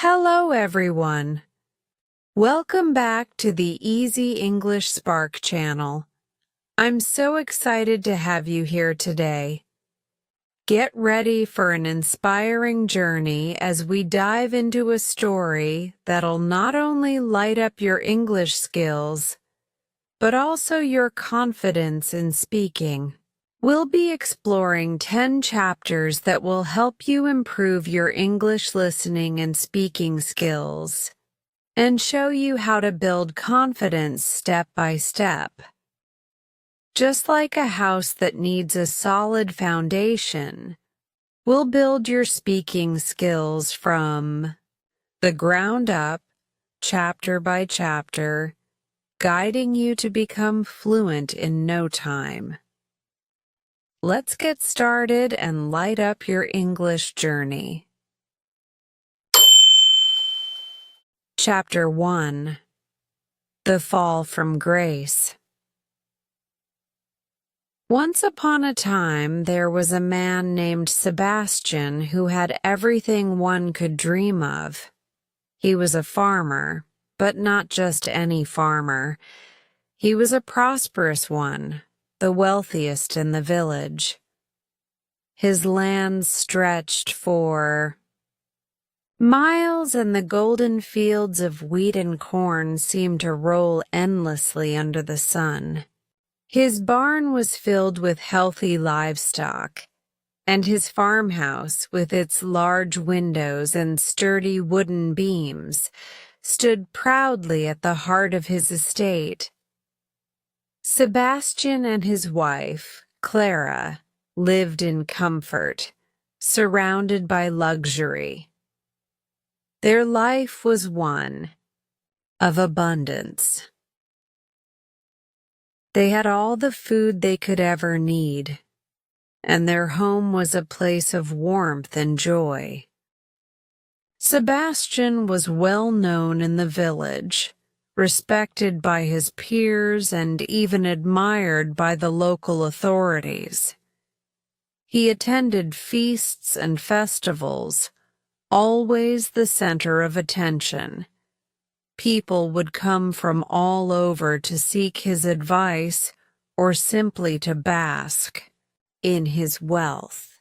Hello, everyone. Welcome back to the Easy English Spark channel. I'm so excited to have you here today. Get ready for an inspiring journey as we dive into a story that'll not only light up your English skills, but also your confidence in speaking. We'll be exploring 10 chapters that will help you improve your English listening and speaking skills, and show you how to build confidence step by step. Just like a house that needs a solid foundation, we'll build your speaking skills from the ground up, chapter by chapter, guiding you to become fluent in no time. Let's get started and light up your English journey. Chapter 1. The Fall from Grace. Once upon a time, there was a man named Sebastian who had everything one could dream of. He was a farmer, but not just any farmer. He was a prosperous one, the wealthiest in the village. His lands stretched for miles, and the golden fields of wheat and corn seemed to roll endlessly under the sun. His barn was filled with healthy livestock, and his farmhouse, with its large windows and sturdy wooden beams, stood proudly at the heart of his estate. Sebastian and his wife, Clara, lived in comfort, surrounded by luxury. Their life was one of abundance. They had all the food they could ever need, and their home was a place of warmth and joy. Sebastian was well known in the village, respected by his peers and even admired by the local authorities. He attended feasts and festivals, always the center of attention. People would come from all over to seek his advice or simply to bask in his wealth.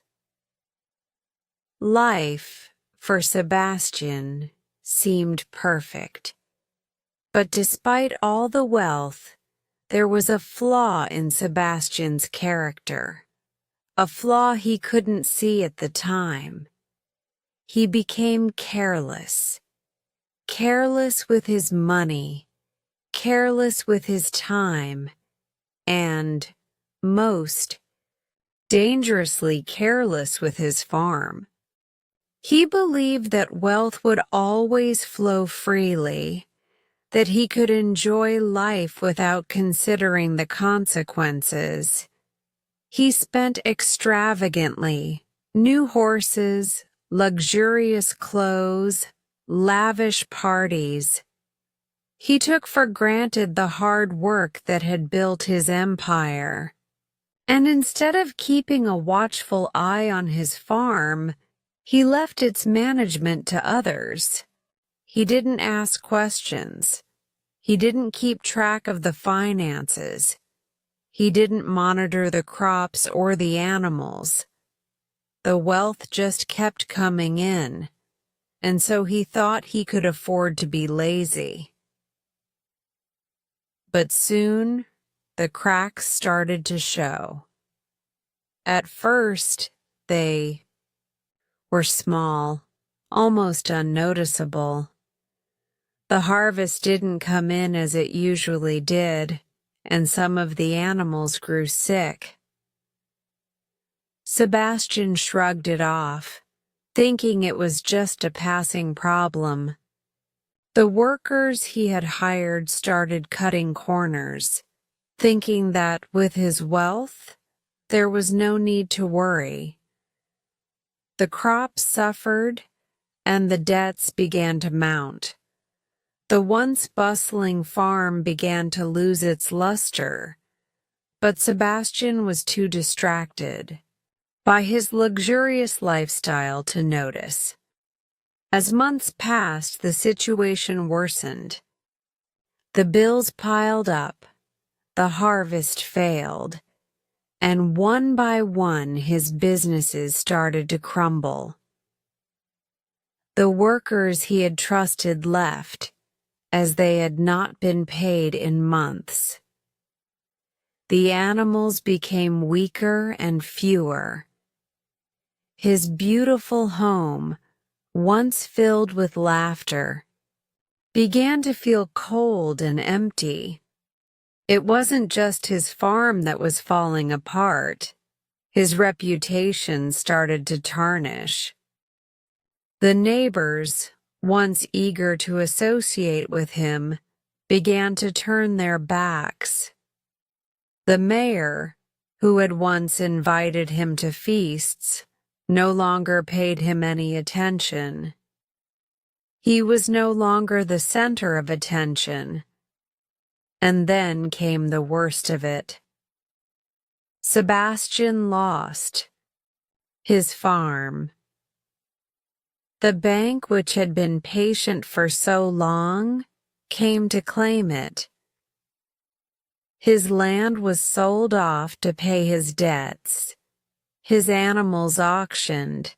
Life, for Sebastian, seemed perfect. But despite all the wealth, there was a flaw in Sebastian's character, a flaw he couldn't see at the time. He became careless with his money, careless with his time, and, most dangerously careless with his farm. He believed that wealth would always flow freely, that he could enjoy life without considering the consequences. He spent extravagantly: new horses, luxurious clothes, lavish parties. He took for granted the hard work that had built his empire. And instead of keeping a watchful eye on his farm, he left its management to others. He didn't ask questions. He didn't keep track of the finances. He didn't monitor the crops or the animals. The wealth just kept coming in, and so he thought he could afford to be lazy. But soon, the cracks started to show. At first, they were small, almost unnoticeable. The harvest didn't come in as it usually did, and some of the animals grew sick. Sebastian shrugged it off, thinking it was just a passing problem. The workers he had hired started cutting corners, thinking that with his wealth, there was no need to worry. The crops suffered, and the debts began to mount. The once bustling farm began to lose its luster, but Sebastian was too distracted by his luxurious lifestyle to notice. As months passed, the situation worsened. The bills piled up, the harvest failed, and one by one his businesses started to crumble. The workers he had trusted left, as they had not been paid in months. The animals became weaker and fewer. His beautiful home, once filled with laughter, began to feel cold and empty. It wasn't just his farm that was falling apart. His reputation started to tarnish. The neighbors, once eager to associate with him, began to turn their backs. The mayor, who had once invited him to feasts, no longer paid him any attention. He was no longer the center of attention. And then came the worst of it. Sebastian lost his farm. The bank, which had been patient for so long, came to claim it. His land was sold off to pay his debts, his animals auctioned,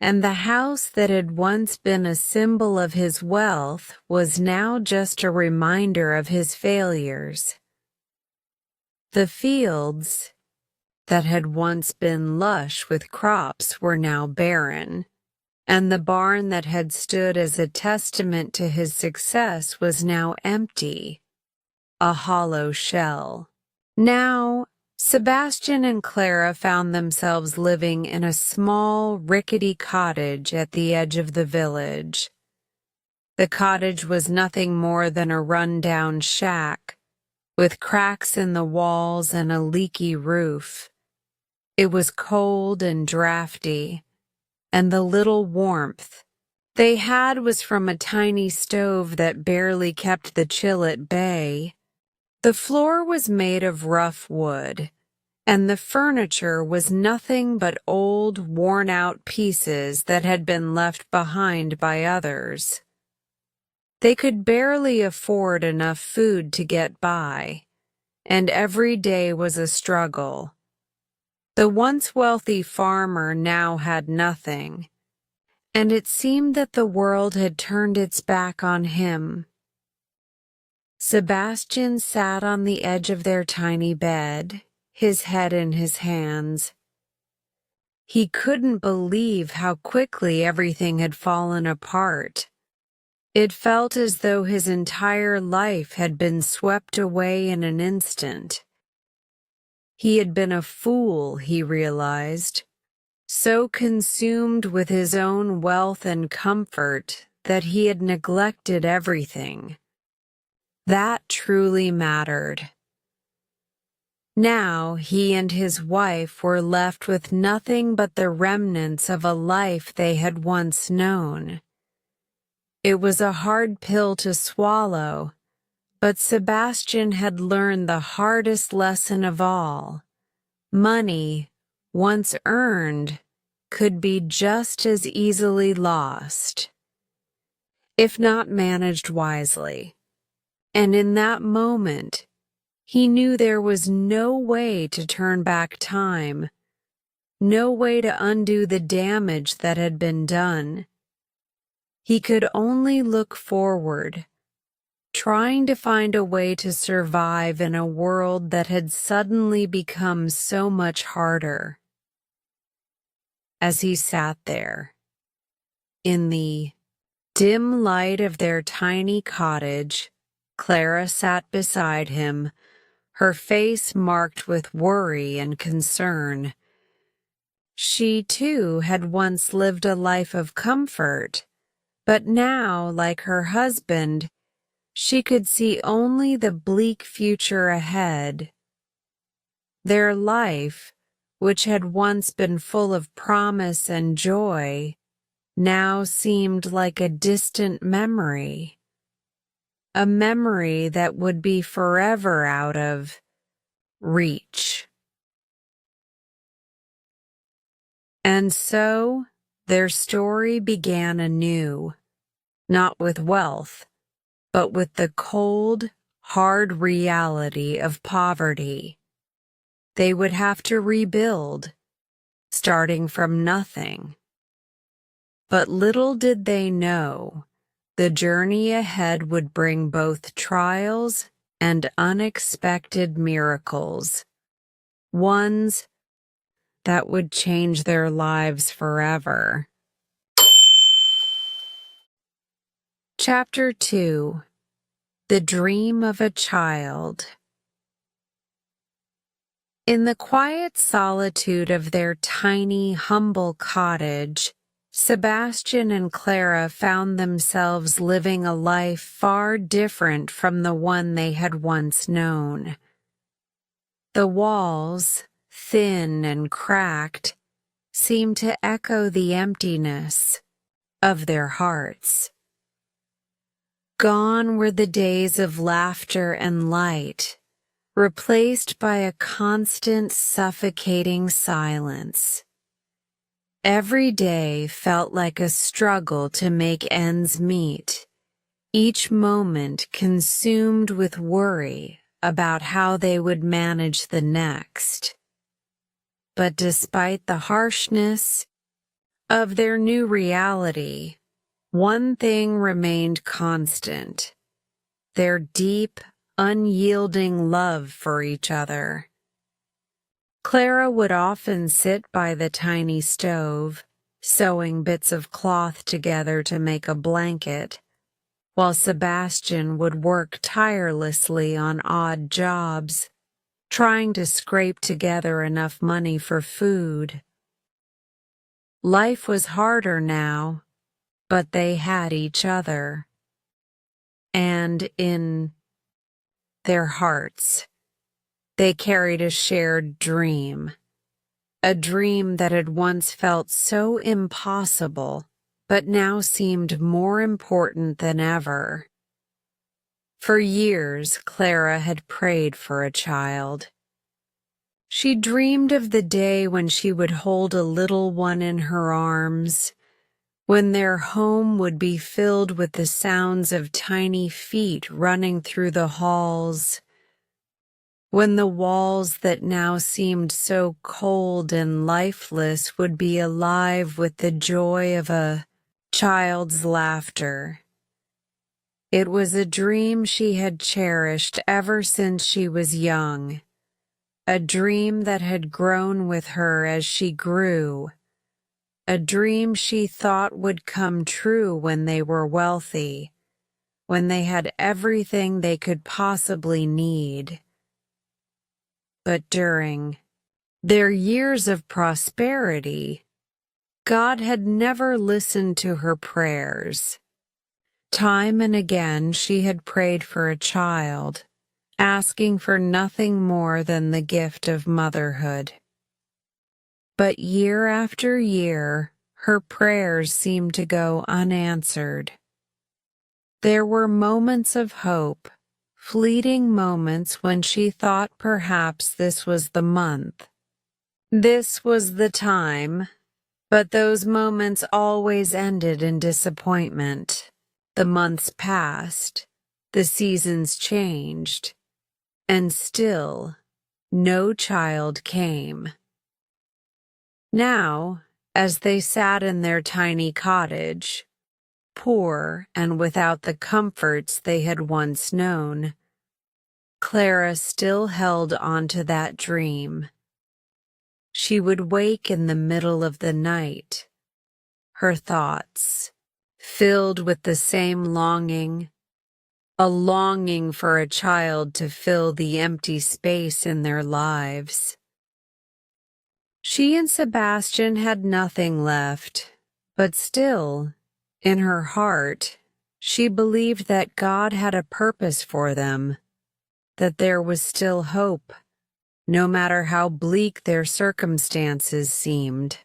and the house that had once been a symbol of his wealth was now just a reminder of his failures. The fields that had once been lush with crops were now barren, and the barn that had stood as a testament to his success was now empty, a hollow shell. Now, Sebastian and Clara found themselves living in a small, rickety cottage at the edge of the village. The cottage was nothing more than a run-down shack, with cracks in the walls and a leaky roof. It was cold and drafty, and the little warmth they had was from a tiny stove that barely kept the chill at bay. The floor was made of rough wood, and the furniture was nothing but old, worn-out pieces that had been left behind by others. They could barely afford enough food to get by, and every day was a struggle. The once wealthy farmer now had nothing, and it seemed that the world had turned its back on him. Sebastian sat on the edge of their tiny bed, his head in his hands. He couldn't believe how quickly everything had fallen apart. It felt as though his entire life had been swept away in an instant. He had been a fool, he realized, so consumed with his own wealth and comfort that he had neglected everything that truly mattered. Now he and his wife were left with nothing but the remnants of a life they had once known. It was a hard pill to swallow, but Sebastian had learned the hardest lesson of all. Money, once earned, could be just as easily lost, if not managed wisely. And in that moment, he knew there was no way to turn back time, no way to undo the damage that had been done. He could only look forward, trying to find a way to survive in a world that had suddenly become so much harder. As he sat there, in the dim light of their tiny cottage, Clara sat beside him, her face marked with worry and concern. She, too, had once lived a life of comfort, but now, like her husband, she could see only the bleak future ahead. Their life, which had once been full of promise and joy, now seemed like a distant memory. A memory that would be forever out of reach. And so, their story began anew, not with wealth, but with the cold, hard reality of poverty. They would have to rebuild, starting from nothing. But little did they know, the journey ahead would bring both trials and unexpected miracles, ones that would change their lives forever. Chapter 2: The Dream of a Child. In the quiet solitude of their tiny, humble cottage, Sebastian and Clara found themselves living a life far different from the one they had once known. The walls, thin and cracked, seemed to echo the emptiness of their hearts. Gone were the days of laughter and light, replaced by a constant, suffocating silence. Every day felt like a struggle to make ends meet, each moment consumed with worry about how they would manage the next. But despite the harshness of their new reality, one thing remained constant: their deep, unyielding love for each other. Clara would often sit by the tiny stove, sewing bits of cloth together to make a blanket, while Sebastian would work tirelessly on odd jobs, trying to scrape together enough money for food. Life was harder now, but they had each other. And in their hearts, they carried a shared dream, a dream that had once felt so impossible, but now seemed more important than ever. For years, Clara had prayed for a child. She dreamed of the day when she would hold a little one in her arms, when their home would be filled with the sounds of tiny feet running through the halls, when the walls that now seemed so cold and lifeless would be alive with the joy of a child's laughter. It was a dream she had cherished ever since she was young, a dream that had grown with her as she grew, a dream she thought would come true when they were wealthy, when they had everything they could possibly need. But during their years of prosperity, God had never listened to her prayers. Time and again she had prayed for a child, asking for nothing more than the gift of motherhood. But year after year, her prayers seemed to go unanswered. There were moments of hope, fleeting moments when she thought perhaps this was the month. This was the time, but those moments always ended in disappointment. The months passed, the seasons changed, and still no child came. Now, as they sat in their tiny cottage, poor and without the comforts they had once known, Clara still held on to that dream. She would wake in the middle of the night, her thoughts filled with the same longing, a longing for a child to fill the empty space in their lives. She and Sebastian had nothing left, but still, in her heart, she believed that God had a purpose for them, that there was still hope, no matter how bleak their circumstances seemed.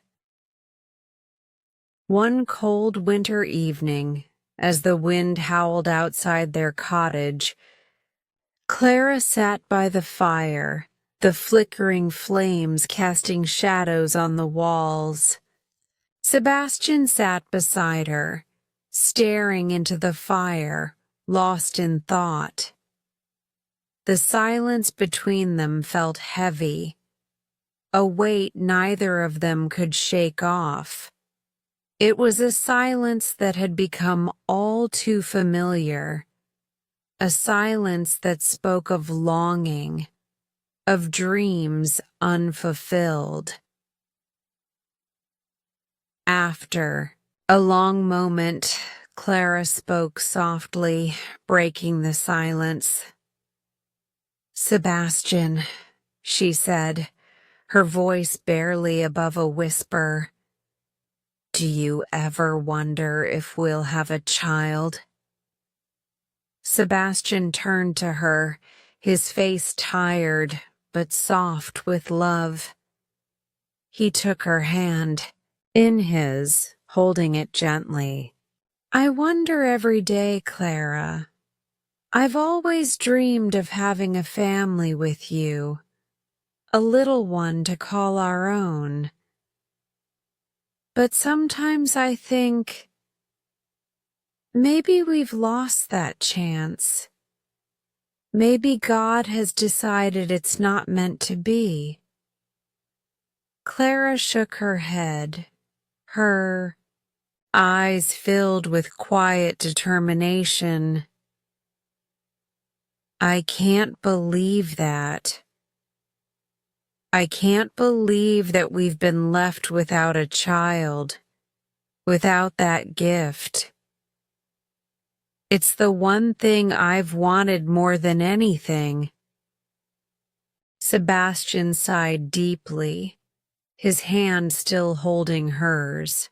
One cold winter evening, as the wind howled outside their cottage, Clara sat by the fire, the flickering flames casting shadows on the walls. Sebastian sat beside her, staring into the fire, lost in thought. The silence between them felt heavy, a weight neither of them could shake off. It was a silence that had become all too familiar, a silence that spoke of longing, of dreams unfulfilled. After a long moment, Clara spoke softly, breaking the silence. "Sebastian," she said, her voice barely above a whisper, "do you ever wonder if we'll have a child?" Sebastian turned to her, his face tired but soft with love. He took her hand in his, holding it gently. "I wonder every day, Clara. I've always dreamed of having a family with you, a little one to call our own. But sometimes I think maybe we've lost that chance. Maybe God has decided it's not meant to be." Clara shook her head, her eyes filled with quiet determination. "I can't believe that. I can't believe that we've been left without a child, without that gift. It's the one thing I've wanted more than anything." Sebastian sighed deeply, his hand still holding hers.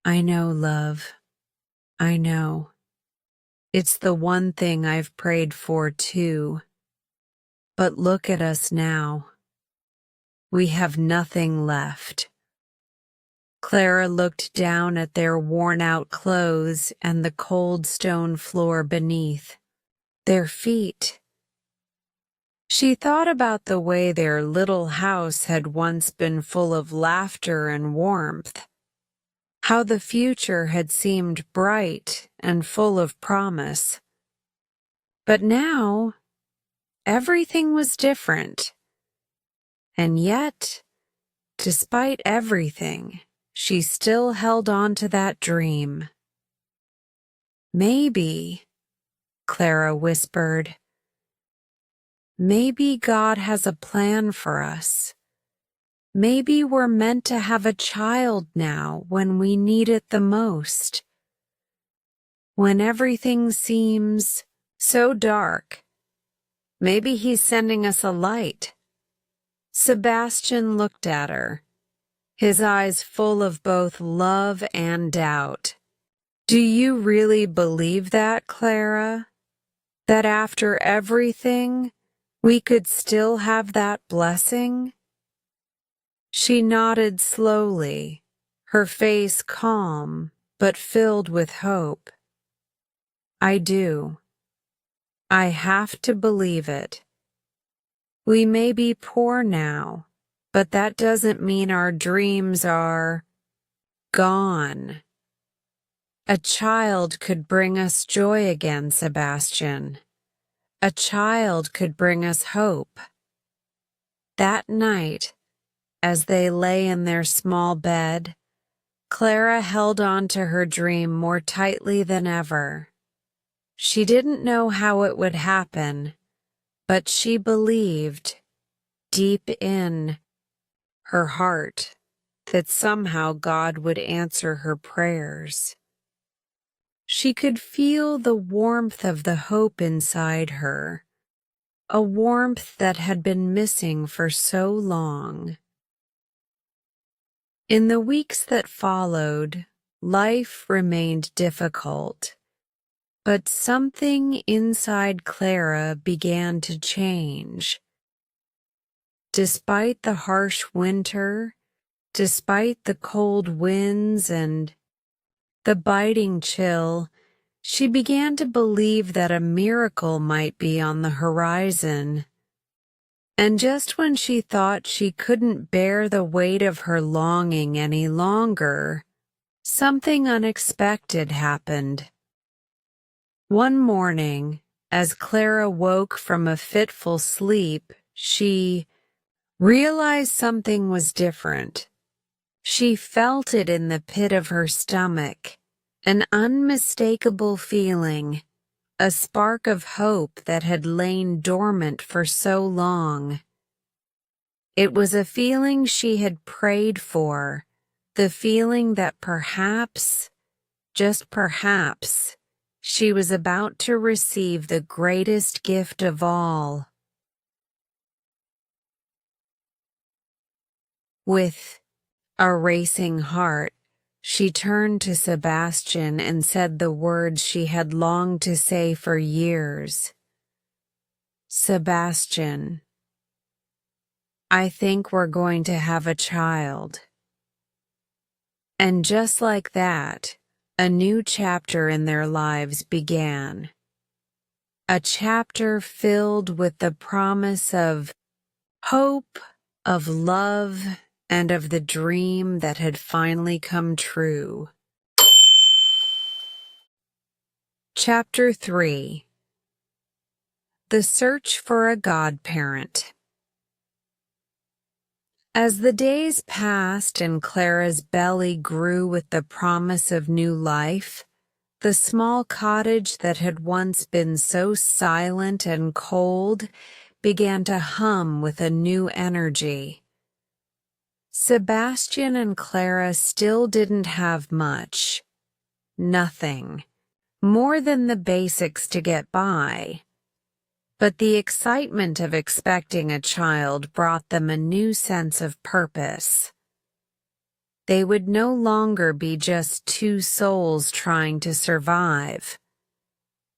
"I know, love. I know. It's the one thing I've prayed for too. But look at us now. We have nothing left." Clara looked down at their worn-out clothes and the cold stone floor beneath. Their feet. She thought about the way their little house had once been full of laughter and warmth, how the future had seemed bright and full of promise. But now, everything was different. And yet, despite everything, she still held on to that dream. "Maybe," Clara whispered, "maybe God has a plan for us. Maybe we're meant to have a child now when we need it the most. When everything seems so dark, maybe He's sending us a light." Sebastian looked at her, his eyes full of both love and doubt. "Do you really believe that, Clara? That after everything, we could still have that blessing?" She nodded slowly, her face calm but filled with hope. "I do. I have to believe it. We may be poor now, but that doesn't mean our dreams are gone. A child could bring us joy again, Sebastian. A child could bring us hope." That night, as they lay in their small bed, Clara held on to her dream more tightly than ever. She didn't know how it would happen, but she believed, deep in her heart, that somehow God would answer her prayers. She could feel the warmth of the hope inside her, a warmth that had been missing for so long. In the weeks that followed, life remained difficult, but something inside Clara began to change. Despite the harsh winter, despite the cold winds and the biting chill, she began to believe that a miracle might be on the horizon. And just when she thought she couldn't bear the weight of her longing any longer, something unexpected happened. One morning, as Clara woke from a fitful sleep, she realized something was different. She felt it in the pit of her stomach, an unmistakable feeling, a spark of hope that had lain dormant for so long. It was a feeling she had prayed for, the feeling that perhaps, just perhaps, she was about to receive the greatest gift of all. With a racing heart, she turned to Sebastian and said the words she had longed to say for years. "Sebastian, I think we're going to have a child." And just like that, a new chapter in their lives began. A chapter filled with the promise of hope, of love, and of the dream that had finally come true. Chapter 3. The Search for a Godparent. As the days passed and Clara's belly grew with the promise of new life, the small cottage that had once been so silent and cold began to hum with a new energy. Sebastian and Clara still didn't have much. Nothing. More than the basics to get by. But the excitement of expecting a child brought them a new sense of purpose. They would no longer be just two souls trying to survive.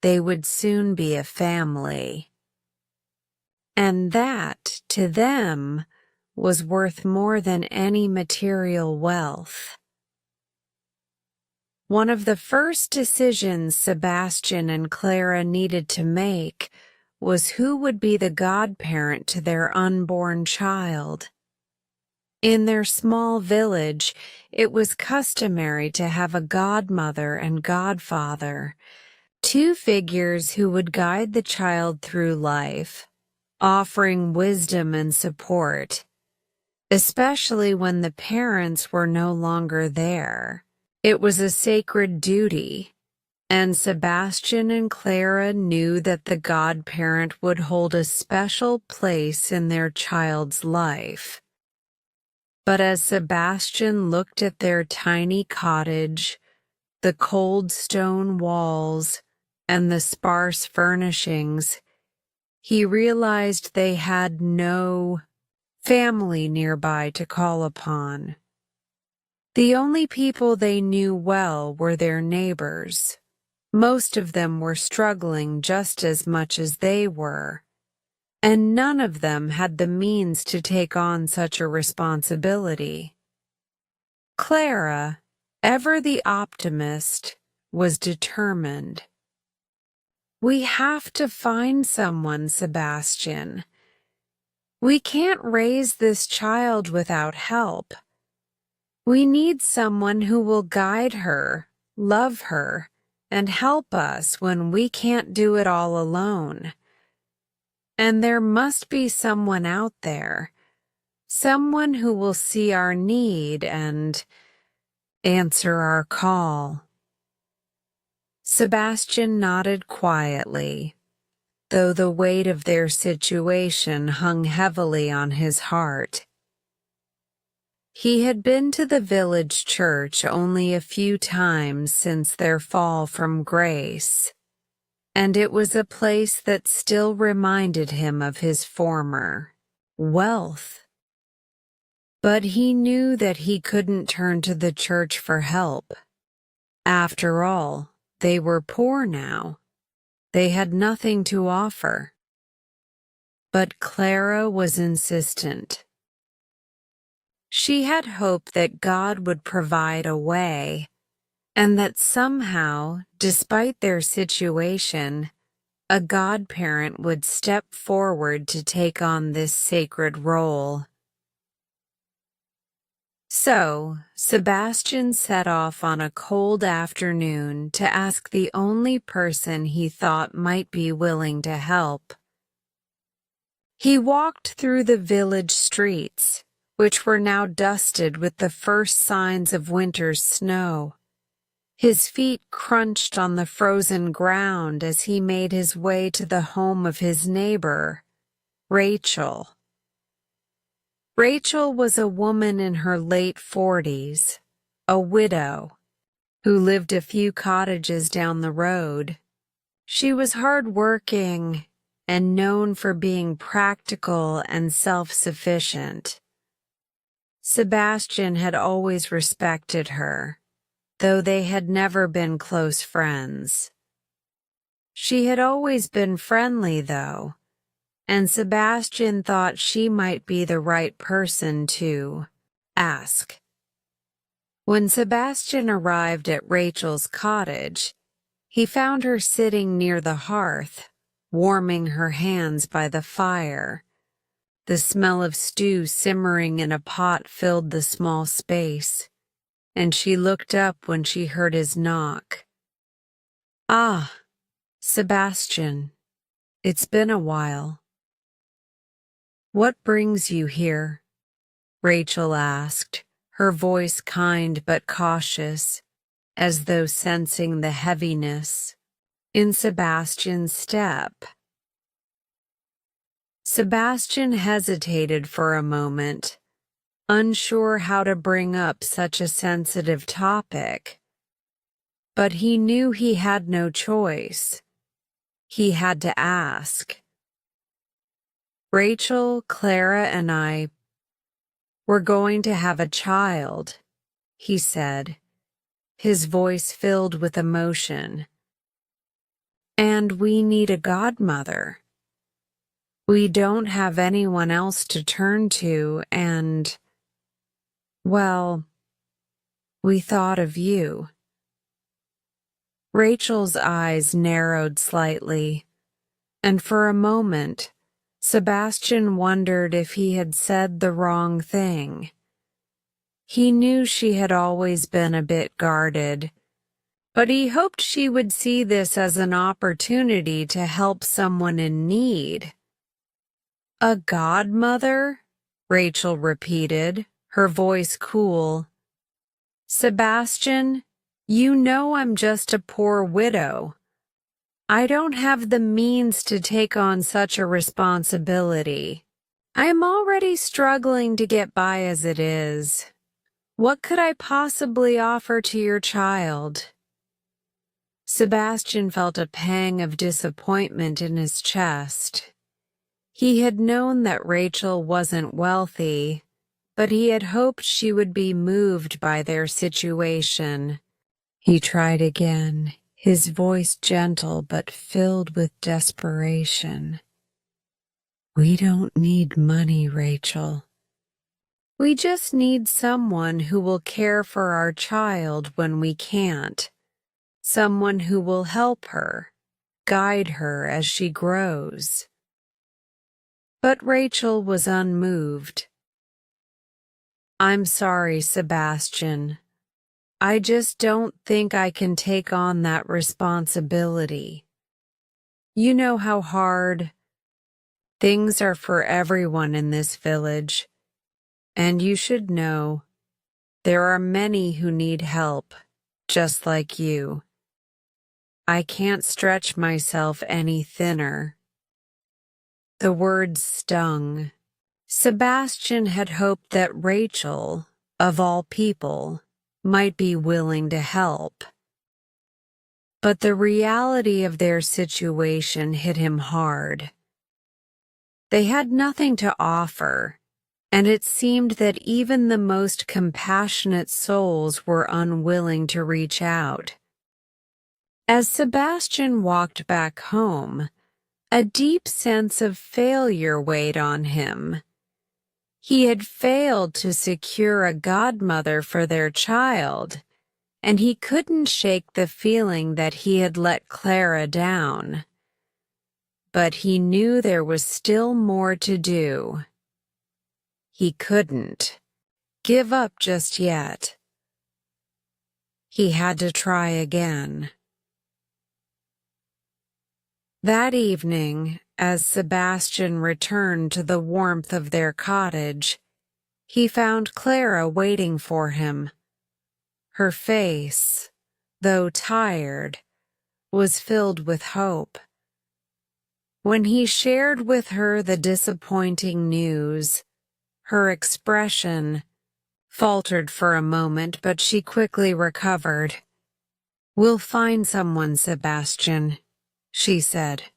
They would soon be a family. And that, to them, was worth more than any material wealth. One of the first decisions Sebastian and Clara needed to make was who would be the godparent to their unborn child. In their small village, it was customary to have a godmother and godfather, two figures who would guide the child through life, offering wisdom and support, especially when the parents were no longer there. It was a sacred duty, and Sebastian and Clara knew that the godparent would hold a special place in their child's life. But as Sebastian looked at their tiny cottage, the cold stone walls, and the sparse furnishings, he realized they had no family nearby to call upon. The only people they knew well were their neighbors. Most of them were struggling just as much as they were, and none of them had the means to take on such a responsibility. Clara, ever the optimist, was determined. "We have to find someone, Sebastian. We can't raise this child without help. We need someone who will guide her, love her, and help us when we can't do it all alone. And there must be someone out there, someone who will see our need and answer our call." Sebastian nodded quietly, though the weight of their situation hung heavily on his heart. He had been to the village church only a few times since their fall from grace, and it was a place that still reminded him of his former wealth. But he knew that he couldn't turn to the church for help. After all, they were poor now. They had nothing to offer. But Clara was insistent. She had hoped that God would provide a way, and that somehow, despite their situation, a godparent would step forward to take on this sacred role. So, Sebastian set off on a cold afternoon to ask the only person he thought might be willing to help. He walked through the village streets, which were now dusted with the first signs of winter's snow. His feet crunched on the frozen ground as he made his way to the home of his neighbor, Rachel. Rachel was a woman in her late 40s, a widow, who lived a few cottages down the road. She was hard-working and known for being practical and self-sufficient. Sebastian had always respected her, though they had never been close friends. She had always been friendly, though, and Sebastian thought she might be the right person to ask. When Sebastian arrived at Rachel's cottage, he found her sitting near the hearth, warming her hands by the fire. The smell of stew simmering in a pot filled the small space, and she looked up when she heard his knock. "Ah, Sebastian, it's been a while." "What brings you here?" Rachel asked, her voice kind but cautious, as though sensing the heaviness in Sebastian's step. Sebastian hesitated for a moment, unsure how to bring up such a sensitive topic. But he knew he had no choice. He had to ask. "Rachel, Clara, and I, we're going to have a child," he said, his voice filled with emotion. "And we need a godmother. We don't have anyone else to turn to, and, well, we thought of you." Rachel's eyes narrowed slightly, and for a moment, Sebastian wondered if he had said the wrong thing. He knew she had always been a bit guarded, but he hoped she would see this as an opportunity to help someone in need. "A godmother?" Rachel repeated, her voice cool. "Sebastian, you know I'm just a poor widow. I don't have the means to take on such a responsibility. I'm already struggling to get by as it is. What could I possibly offer to your child?" Sebastian felt a pang of disappointment in his chest. He had known that Rachel wasn't wealthy, but he had hoped she would be moved by their situation. He tried again, his voice gentle but filled with desperation. "We don't need money, Rachel. We just need someone who will care for our child when we can't, someone who will help her, guide her as she grows." But Rachel was unmoved. "I'm sorry, Sebastian. I just don't think I can take on that responsibility. You know how hard things are for everyone in this village, and you should know there are many who need help, just like you. I can't stretch myself any thinner." The words stung. Sebastian had hoped that Rachel, of all people, might be willing to help. But the reality of their situation hit him hard. They had nothing to offer, and it seemed that even the most compassionate souls were unwilling to reach out. As Sebastian walked back home, a deep sense of failure weighed on him. He had failed to secure a godmother for their child, and he couldn't shake the feeling that he had let Clara down. but he knew there was still more to do. He couldn't give up just yet. He had to try again. That evening, as Sebastian returned to the warmth of their cottage, he found Clara waiting for him. Her face, though tired, was filled with hope. When he shared with her the disappointing news, her expression faltered for a moment, but she quickly recovered. "We'll find someone, Sebastian," she said,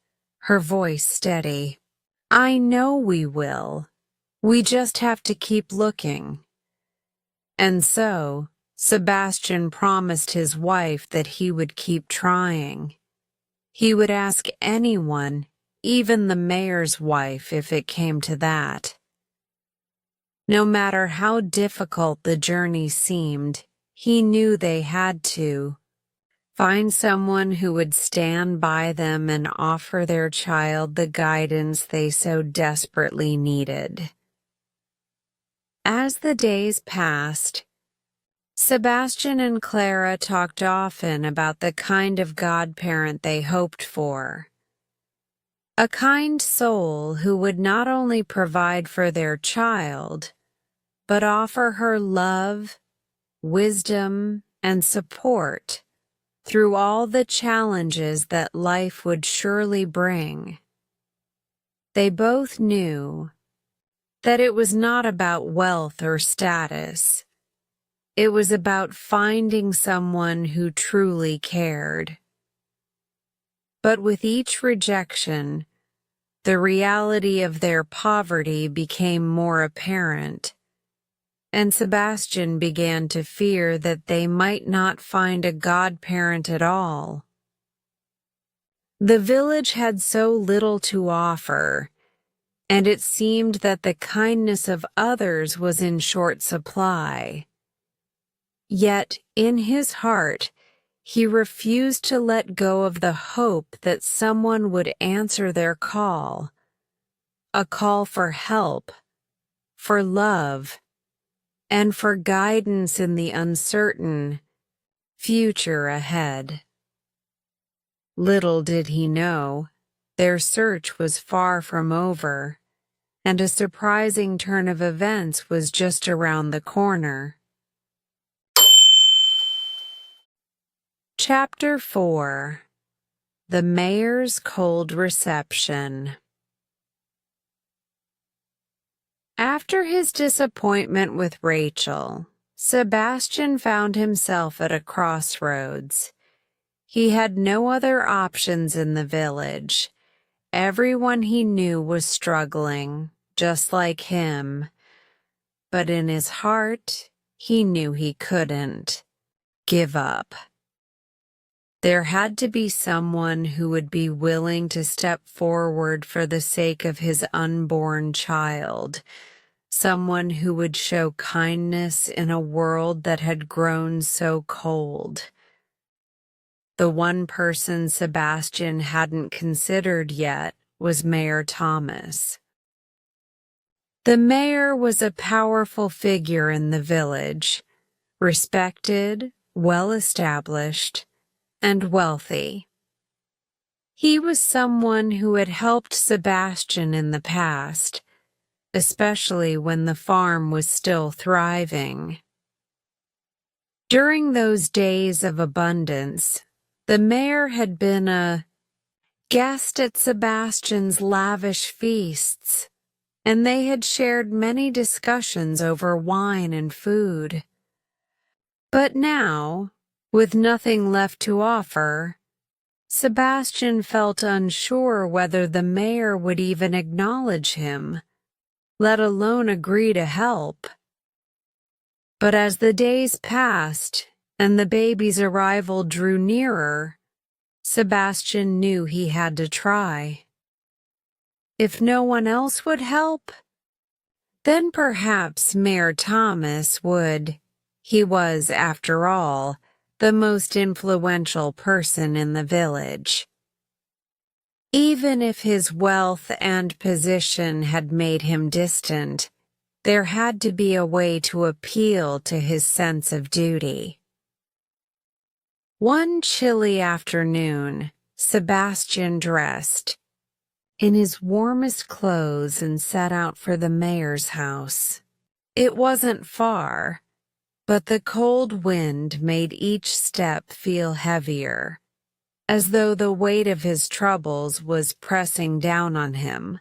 her voice steady. "I know we will. We just have to keep looking." And so, Sebastian promised his wife that he would keep trying. He would ask anyone, even the mayor's wife, if it came to that. No matter how difficult the journey seemed, he knew they had to find someone who would stand by them and offer their child the guidance they so desperately needed. As the days passed, Sebastian and Clara talked often about the kind of godparent they hoped for. A kind soul who would not only provide for their child, but offer her love, wisdom, and support through all the challenges that life would surely bring. They both knew that it was not about wealth or status. It was about finding someone who truly cared. But with each rejection, the reality of their poverty became more apparent, and Sebastian began to fear that they might not find a godparent at all. The village had so little to offer, and it seemed that the kindness of others was in short supply. Yet, in his heart, he refused to let go of the hope that someone would answer their call, a call for help, for love, and for guidance in the uncertain future ahead. Little did he know, their search was far from over, and a surprising turn of events was just around the corner. Chapter 4. The Mayor's Cold Reception. After his disappointment with Rachel, Sebastian found himself at a crossroads. He had no other options in the village. Everyone he knew was struggling, just like him. But in his heart, he knew he couldn't give up. There had to be someone who would be willing to step forward for the sake of his unborn child, someone who would show kindness in a world that had grown so cold. The one person Sebastian hadn't considered yet was Mayor Thomas. The mayor was a powerful figure in the village, respected, well-established, and wealthy. He was someone who had helped Sebastian in the past, especially when the farm was still thriving. During those days of abundance, the mayor had been a guest at Sebastian's lavish feasts, and they had shared many discussions over wine and food. But now, with nothing left to offer, Sebastian felt unsure whether the mayor would even acknowledge him, let alone agree to help. But as the days passed and the baby's arrival drew nearer, Sebastian knew he had to try. If no one else would help, then perhaps Mayor Thomas would. He was, after all, the most influential person in the village. Even if his wealth and position had made him distant, there had to be a way to appeal to his sense of duty. One chilly afternoon, Sebastian dressed in his warmest clothes and set out for the mayor's house. It wasn't far, but the cold wind made each step feel heavier, as though the weight of his troubles was pressing down on him.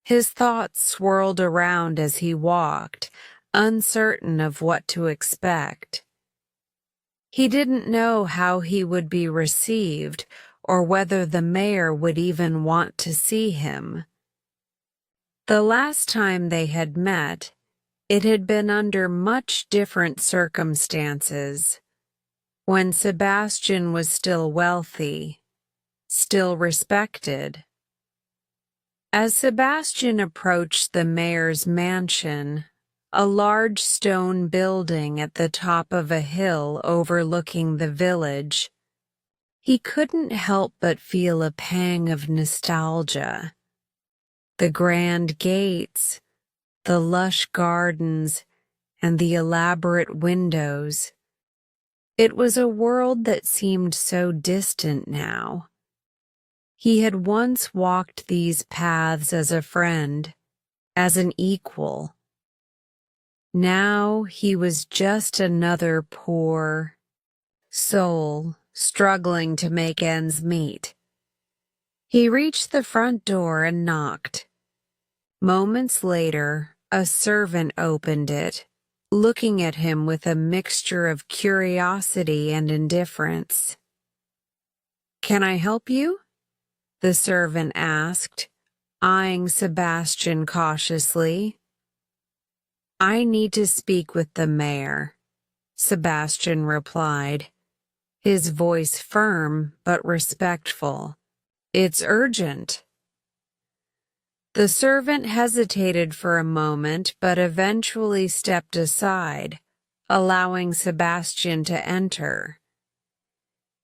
His thoughts swirled around as he walked, uncertain of what to expect. He didn't know how he would be received or whether the mayor would even want to see him. The last time they had met, it had been under much different circumstances, when Sebastian was still wealthy, still respected. As Sebastian approached the mayor's mansion, a large stone building at the top of a hill overlooking the village, he couldn't help but feel a pang of nostalgia. The grand gates, the lush gardens, and the elaborate windows. It was a world that seemed so distant now. He had once walked these paths as a friend, as an equal. Now he was just another poor soul struggling to make ends meet. He reached the front door and knocked. Moments later, a servant opened it, looking at him with a mixture of curiosity and indifference. "Can I help you?" the servant asked, eyeing Sebastian cautiously. "I need to speak with the mayor," Sebastian replied, his voice firm but respectful. "It's urgent." The servant hesitated for a moment but eventually stepped aside, allowing Sebastian to enter.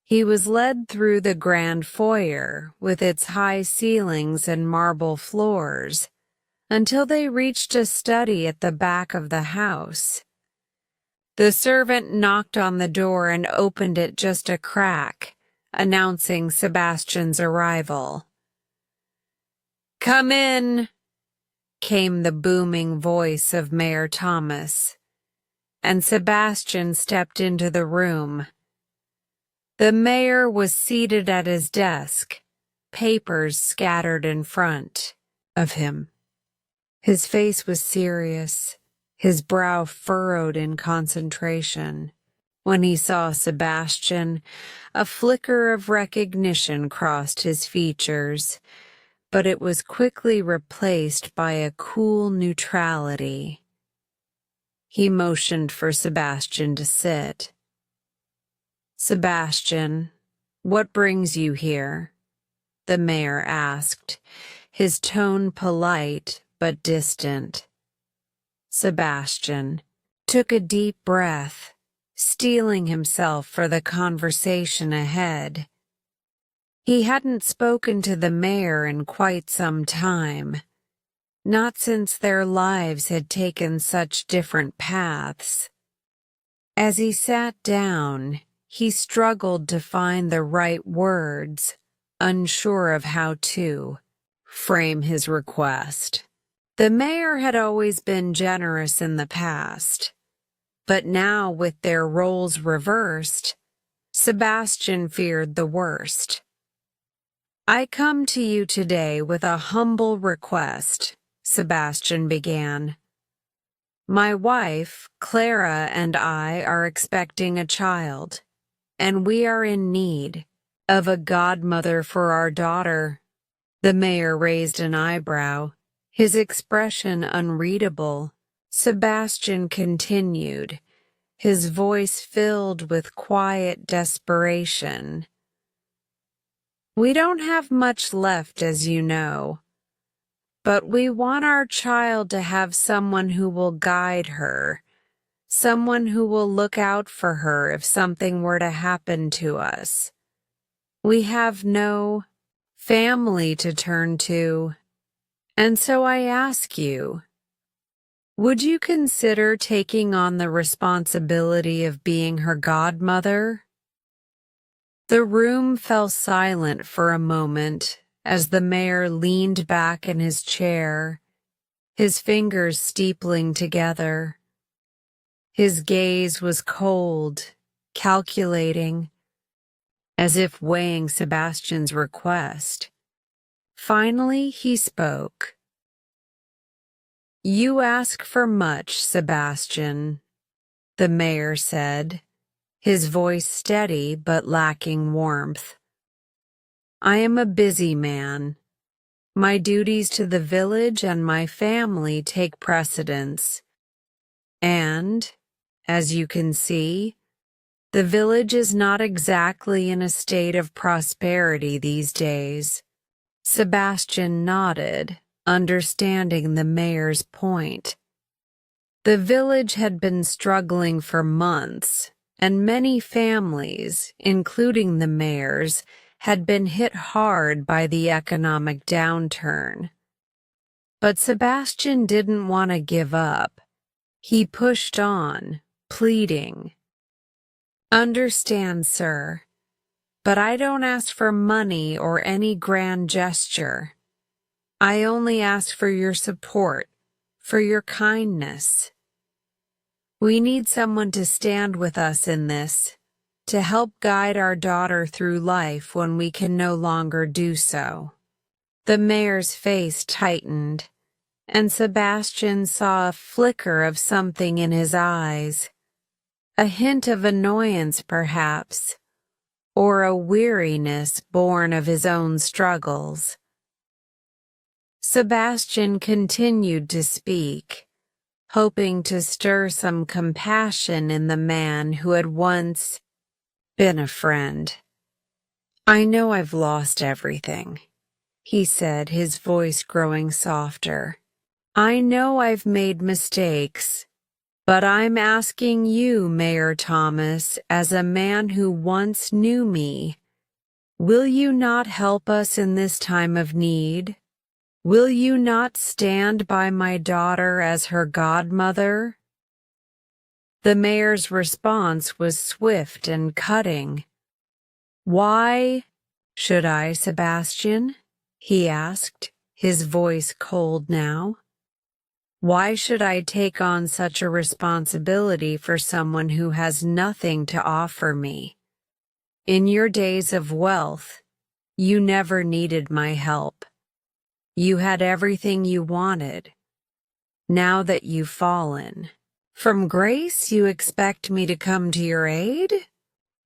He was led through the grand foyer with its high ceilings and marble floors until they reached a study at the back of the house. The servant knocked on the door and opened it just a crack, announcing Sebastian's arrival. "Come in," came the booming voice of Mayor Thomas, and Sebastian stepped into the room. The mayor was seated at his desk, papers scattered in front of him. His face was serious, his brow furrowed in concentration. When he saw Sebastian, a flicker of recognition crossed his features, but it was quickly replaced by a cool neutrality. He motioned for Sebastian to sit. "Sebastian, what brings you here?" the mayor asked, his tone polite but distant. Sebastian took a deep breath, steeling himself for the conversation ahead. He hadn't spoken to the mayor in quite some time, not since their lives had taken such different paths. As he sat down, he struggled to find the right words, unsure of how to frame his request. The mayor had always been generous in the past, but now with their roles reversed, Sebastian feared the worst. "I come to you today with a humble request," Sebastian began. "My wife, Clara, and I are expecting a child, and we are in need of a godmother for our daughter." The mayor raised an eyebrow, his expression unreadable. Sebastian continued, his voice filled with quiet desperation. "We don't have much left, as you know, but we want our child to have someone who will guide her, someone who will look out for her if something were to happen to us. We have no family to turn to, and so I ask you, would you consider taking on the responsibility of being her godmother? The room fell silent for a moment as the mayor leaned back in his chair, his fingers steepling together. His gaze was cold, calculating, as if weighing Sebastian's request. Finally, he spoke. "You ask for much, Sebastian," the mayor said, his voice steady but lacking warmth. "I am a busy man. My duties to the village and my family take precedence. And, as you can see, the village is not exactly in a state of prosperity these days." Sebastian nodded, understanding the mayor's point. The village had been struggling for months, and many families, including the mayor's, had been hit hard by the economic downturn. But Sebastian didn't want to give up. He pushed on, pleading, "Understand, sir, but I don't ask for money or any grand gesture. I only ask for your support, for your kindness. We need someone to stand with us in this, to help guide our daughter through life when we can no longer do so." The mayor's face tightened, and Sebastian saw a flicker of something in his eyes, a hint of annoyance perhaps, or a weariness born of his own struggles. Sebastian continued to speak, hoping to stir some compassion in the man who had once been a friend. "I know I've lost everything," he said, his voice growing softer. "I know I've made mistakes, but I'm asking you, Mayor Thomas, as a man who once knew me, will you not help us in this time of need? Will you not stand by my daughter as her godmother?" The mayor's response was swift and cutting. "Why should I, Sebastian?" he asked, his voice cold now. "Why should I take on such a responsibility for someone who has nothing to offer me? In your days of wealth, you never needed my help. You had everything you wanted. Now that you've fallen, from grace you expect me to come to your aid?"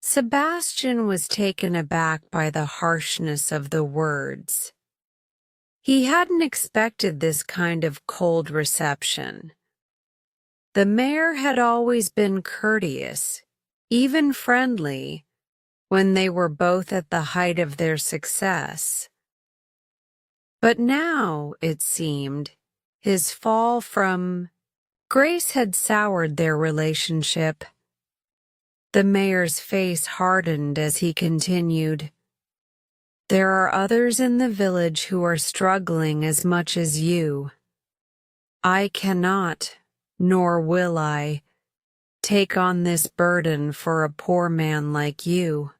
Sebastian was taken aback by the harshness of the words. He hadn't expected this kind of cold reception. The mayor had always been courteous, even friendly, when they were both at the height of their success. But now, it seemed, his fall from grace had soured their relationship. The mayor's face hardened as he continued. "There are others in the village who are struggling as much as you. I cannot, nor will I, take on this burden for a poor man like you.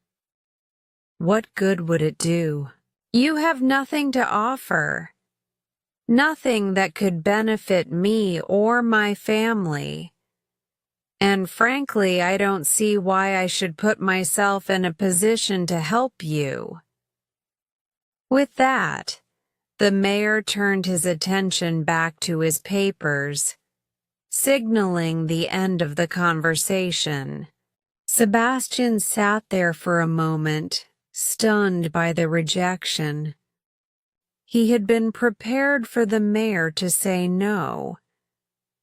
What good would it do? You have nothing to offer, nothing that could benefit me or my family. And frankly, I don't see why I should put myself in a position to help you." With that, the mayor turned his attention back to his papers, signaling the end of the conversation. Sebastian sat there for a moment, stunned by the rejection. He had been prepared for the mayor to say no,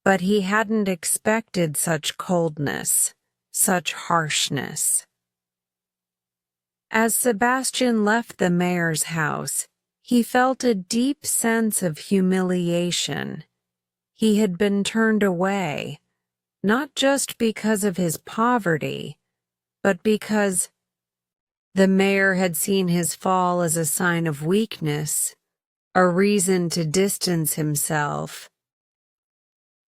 but he hadn't expected such coldness, such harshness. As Sebastian left the mayor's house, he felt a deep sense of humiliation. He had been turned away, not just because of his poverty, but because The mayor had seen his fall as a sign of weakness, a reason to distance himself.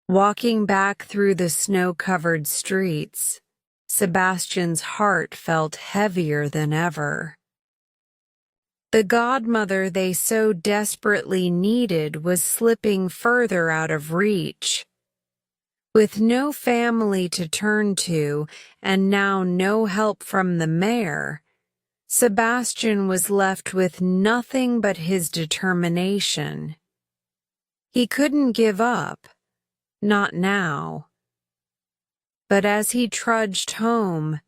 Walking back through the snow-covered streets, Sebastian's heart felt heavier than ever. The godmother they so desperately needed was slipping further out of reach. With no family to turn to and now no help from the mayor, Sebastian was left with nothing but his determination. He couldn't give up, not now. But as he trudged home,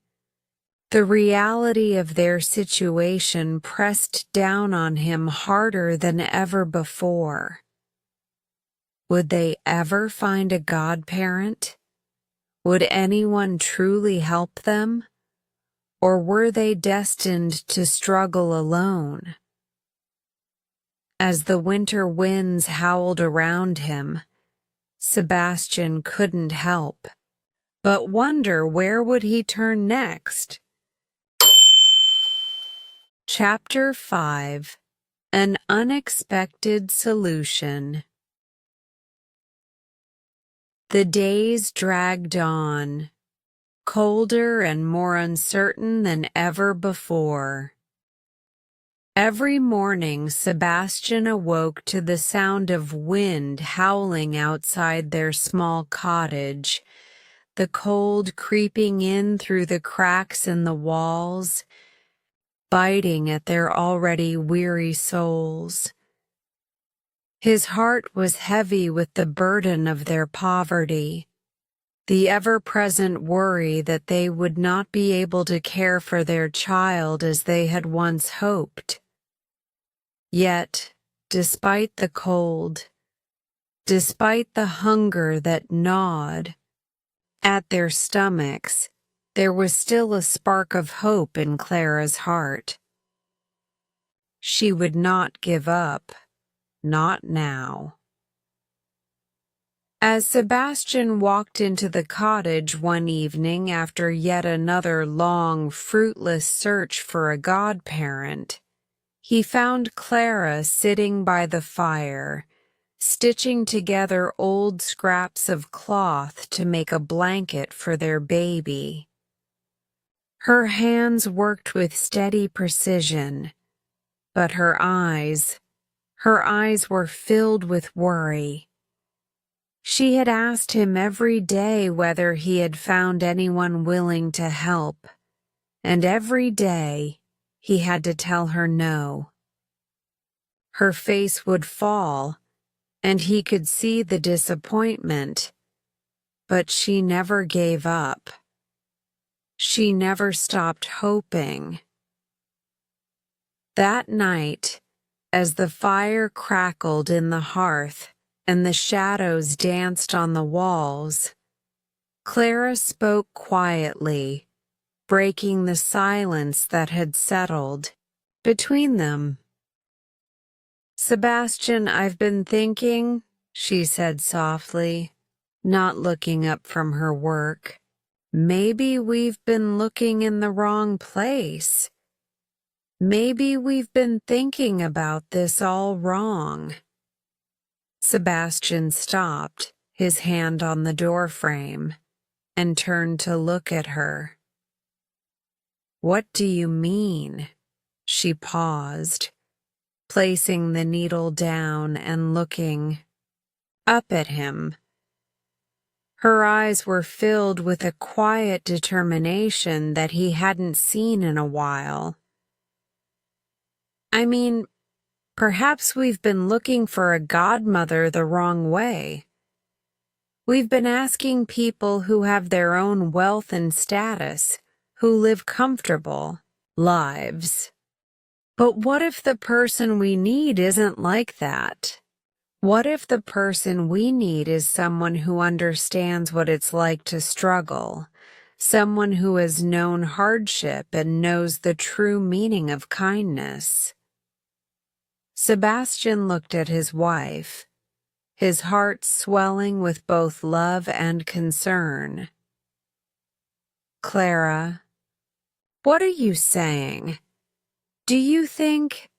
the reality of their situation pressed down on him harder than ever before. Would they ever find a godparent? Would anyone truly help them? Or were they destined to struggle alone? As the winter winds howled around him, Sebastian couldn't help but wonder where would he turn next. Chapter 5: An Unexpected Solution. The days dragged on, colder and more uncertain than ever before. Every morning Sebastian awoke to the sound of wind howling outside their small cottage, the cold creeping in through the cracks in the walls, biting at their already weary souls. His heart was heavy with the burden of their poverty, the ever-present worry that they would not be able to care for their child as they had once hoped. Yet, despite the cold, despite the hunger that gnawed at their stomachs, there was still a spark of hope in Clara's heart. She would not give up, not now. As Sebastian walked into the cottage one evening after yet another long, fruitless search for a godparent, he found Clara sitting by the fire, stitching together old scraps of cloth to make a blanket for their baby. Her hands worked with steady precision, but her eyes were filled with worry. She had asked him every day whether he had found anyone willing to help, and every day he had to tell her no. Her face would fall, and he could see the disappointment, but she never gave up. She never stopped hoping. That night, as the fire crackled in the hearth and the shadows danced on the walls, Clara spoke quietly, breaking the silence that had settled between them. "Sebastian, I've been thinking," she said softly, not looking up from her work. "Maybe we've been looking in the wrong place. Maybe we've been thinking about this all wrong." Sebastian stopped, his hand on the doorframe, and turned to look at her. "What do you mean?" She paused, placing the needle down and looking up at him. Her eyes were filled with a quiet determination that he hadn't seen in a while. "I mean, perhaps we've been looking for a godmother the wrong way. We've been asking people who have their own wealth and status, who live comfortable lives. But what if the person we need isn't like that? What if the person we need is someone who understands what it's like to struggle, someone who has known hardship and knows the true meaning of kindness?" Sebastian looked at his wife, his heart swelling with both love and concern. "Clara, what are you saying?" Do you think—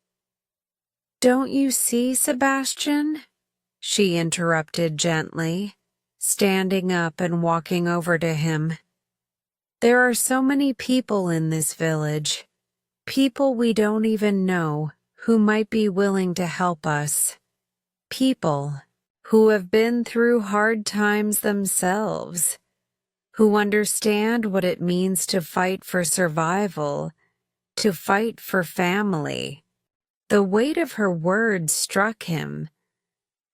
Don't you see, Sebastian? She interrupted gently, standing up and walking over to him. There are so many people in this village, people we don't even know, who might be willing to help us. People who have been through hard times themselves, who understand what it means to fight for survival, to fight for family. The weight of her words struck him.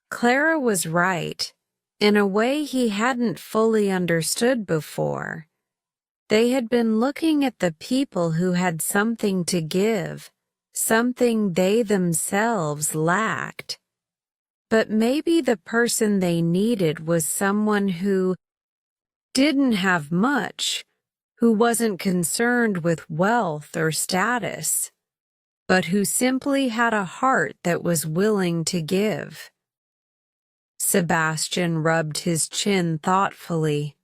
Clara was right, in a way he hadn't fully understood before. They had been looking at the people who had something to give, something they themselves lacked. But maybe the person they needed was someone who didn't have much, who wasn't concerned with wealth or status, but who simply had a heart that was willing to give. Sebastian rubbed his chin thoughtfully.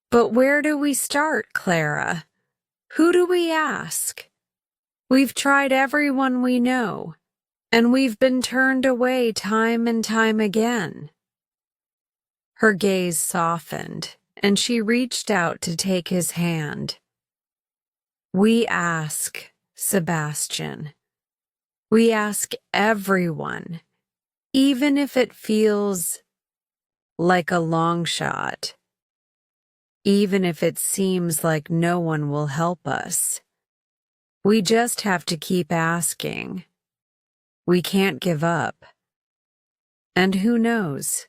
But where do we start, Clara? Who do we ask? We've tried everyone we know, and we've been turned away time and time again. Her gaze softened, and she reached out to take his hand. We ask, Sebastian. We ask everyone, even if it feels like a long shot, even if it seems like no one will help us. We just have to keep asking. We can't give up. And who knows?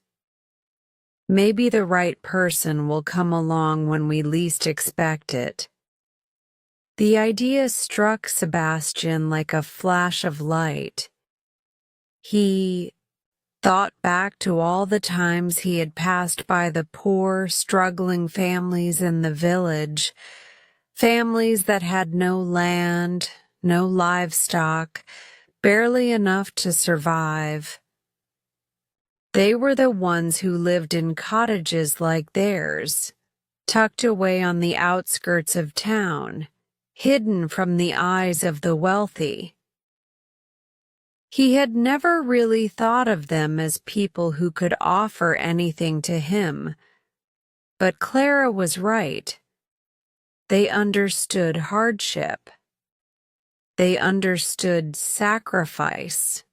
Maybe the right person will come along when we least expect it. The idea struck Sebastian like a flash of light. He thought back to all the times he had passed by the poor, struggling families in the village, families that had no land, no livestock, barely enough to survive. They were the ones who lived in cottages like theirs, tucked away on the outskirts of town, hidden from the eyes of the wealthy. He had never really thought of them as people who could offer anything to him, but Clara was right. They understood hardship. They understood sacrifice.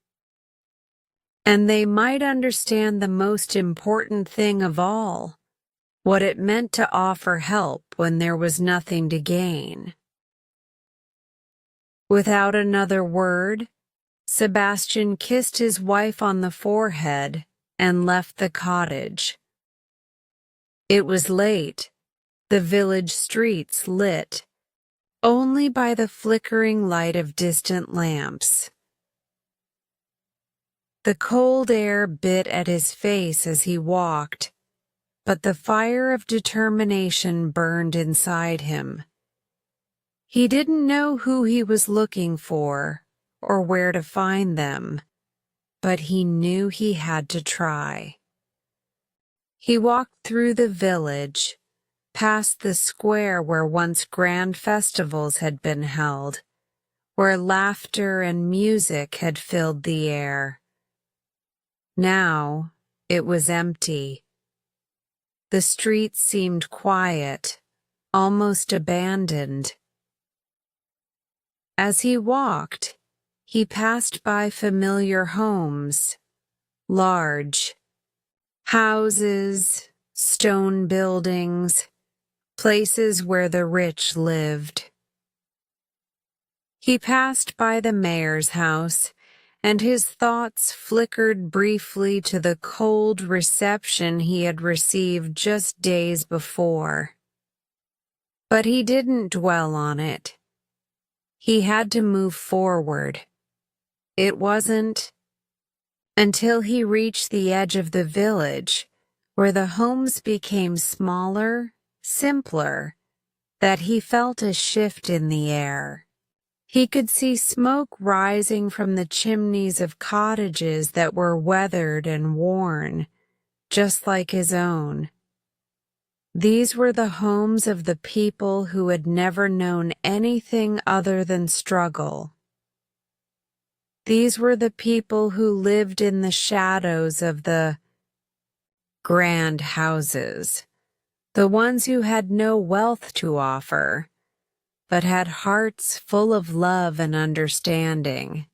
And they might understand the most important thing of all, what it meant to offer help when there was nothing to gain. Without another word, Sebastian kissed his wife on the forehead and left the cottage. It was late, the village streets lit only by the flickering light of distant lamps. The cold air bit at his face as he walked, but the fire of determination burned inside him. He didn't know who he was looking for or where to find them, but he knew he had to try. He walked through the village, past the square where once grand festivals had been held, where laughter and music had filled the air. Now it was empty. The streets seemed quiet, almost abandoned. As he walked, he passed by familiar homes, large houses, stone buildings, places where the rich lived. He passed by the mayor's house, and his thoughts flickered briefly to the cold reception he had received just days before. But he didn't dwell on it. He had to move forward. It wasn't until he reached the edge of the village, where the homes became smaller, simpler, that he felt a shift in the air. He could see smoke rising from the chimneys of cottages that were weathered and worn, just like his own. These were the homes of the people who had never known anything other than struggle. These were the people who lived in the shadows of the grand houses, the ones who had no wealth to offer, but had hearts full of love and understanding.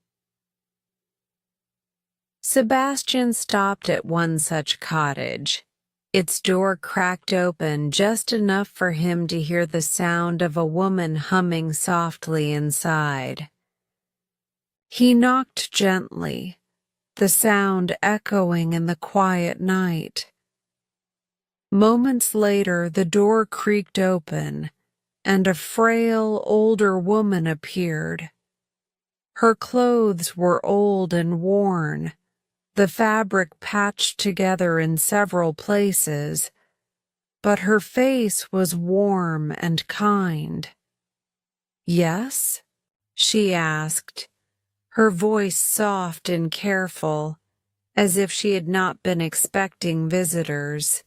Sebastian stopped at one such cottage. Its door cracked open just enough for him to hear the sound of a woman humming softly inside. He knocked gently, the sound echoing in the quiet night. Moments later, the door creaked open, and a frail, older woman appeared. Her clothes were old and worn, the fabric patched together in several places, but her face was warm and kind. "Yes?" she asked, her voice soft and careful, as if she had not been expecting visitors.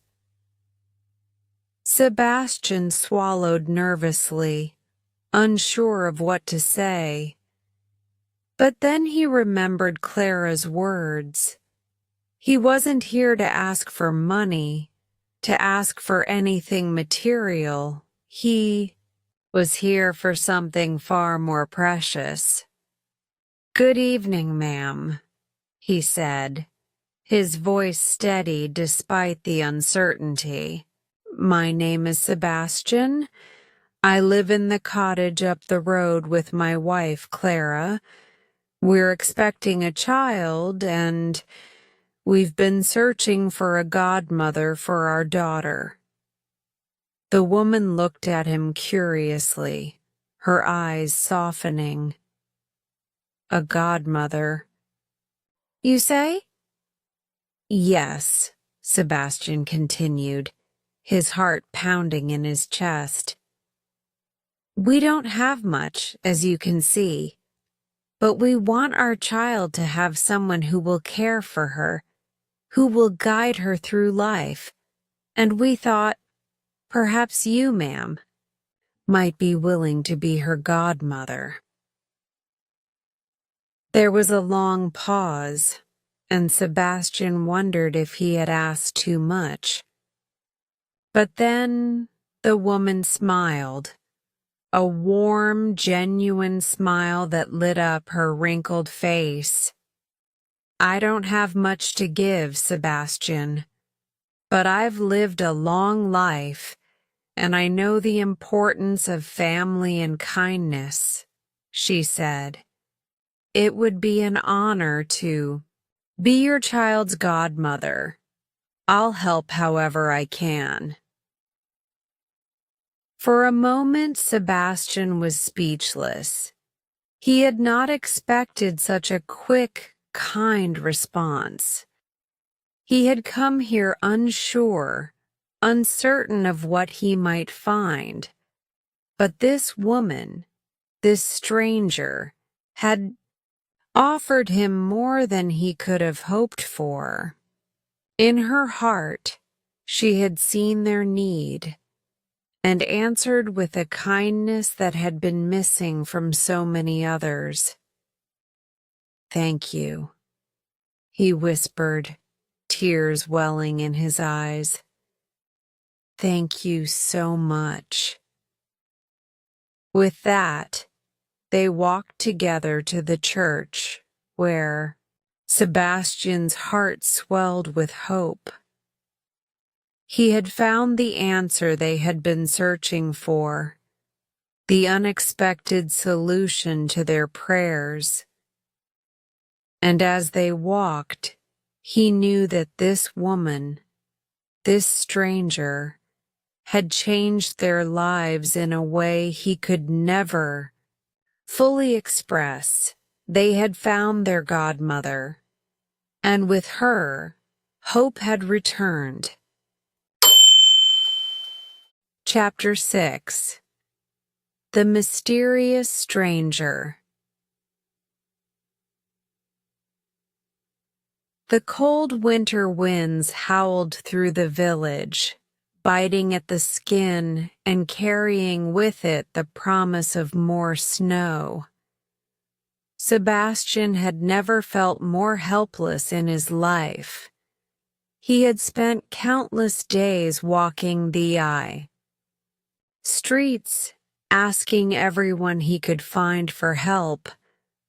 Sebastian swallowed nervously, unsure of what to say. But then he remembered Clara's words. He wasn't here to ask for money, to ask for anything material. He was here for something far more precious. "Good evening, ma'am," he said, his voice steady despite the uncertainty. "My name is Sebastian. I live in the cottage up the road with my wife, Clara. We're expecting a child, and we've been searching for a godmother for our daughter." The woman looked at him curiously, her eyes softening. "A godmother, you say?" "Yes," Sebastian continued, his heart pounding in his chest. "We don't have much, as you can see. But we want our child to have someone who will care for her, who will guide her through life, and we thought perhaps you, ma'am, might be willing to be her godmother." There was a long pause, and Sebastian wondered if he had asked too much. But then the woman smiled. A warm, genuine smile that lit up her wrinkled face. "I don't have much to give, Sebastian, but I've lived a long life, and I know the importance of family and kindness," she said. "It would be an honor to be your child's godmother. I'll help however I can." For a moment, Sebastian was speechless. He had not expected such a quick, kind response. He had come here unsure, uncertain of what he might find. But this woman, this stranger, had offered him more than he could have hoped for. In her heart, she had seen their need and answered with a kindness that had been missing from so many others. "Thank you," he whispered, tears welling in his eyes. "Thank you so much." With that, they walked together to the church, where Sebastian's heart swelled with hope. He had found the answer they had been searching for, the unexpected solution to their prayers. And as they walked, he knew that this woman, this stranger, had changed their lives in a way he could never fully express. They had found their godmother, and with her, hope had returned. Chapter 6. The Mysterious Stranger. The cold winter winds howled through the village, biting at the skin and carrying with it the promise of more snow. Sebastian had never felt more helpless in his life. He had spent countless days walking the streets, asking everyone he could find for help,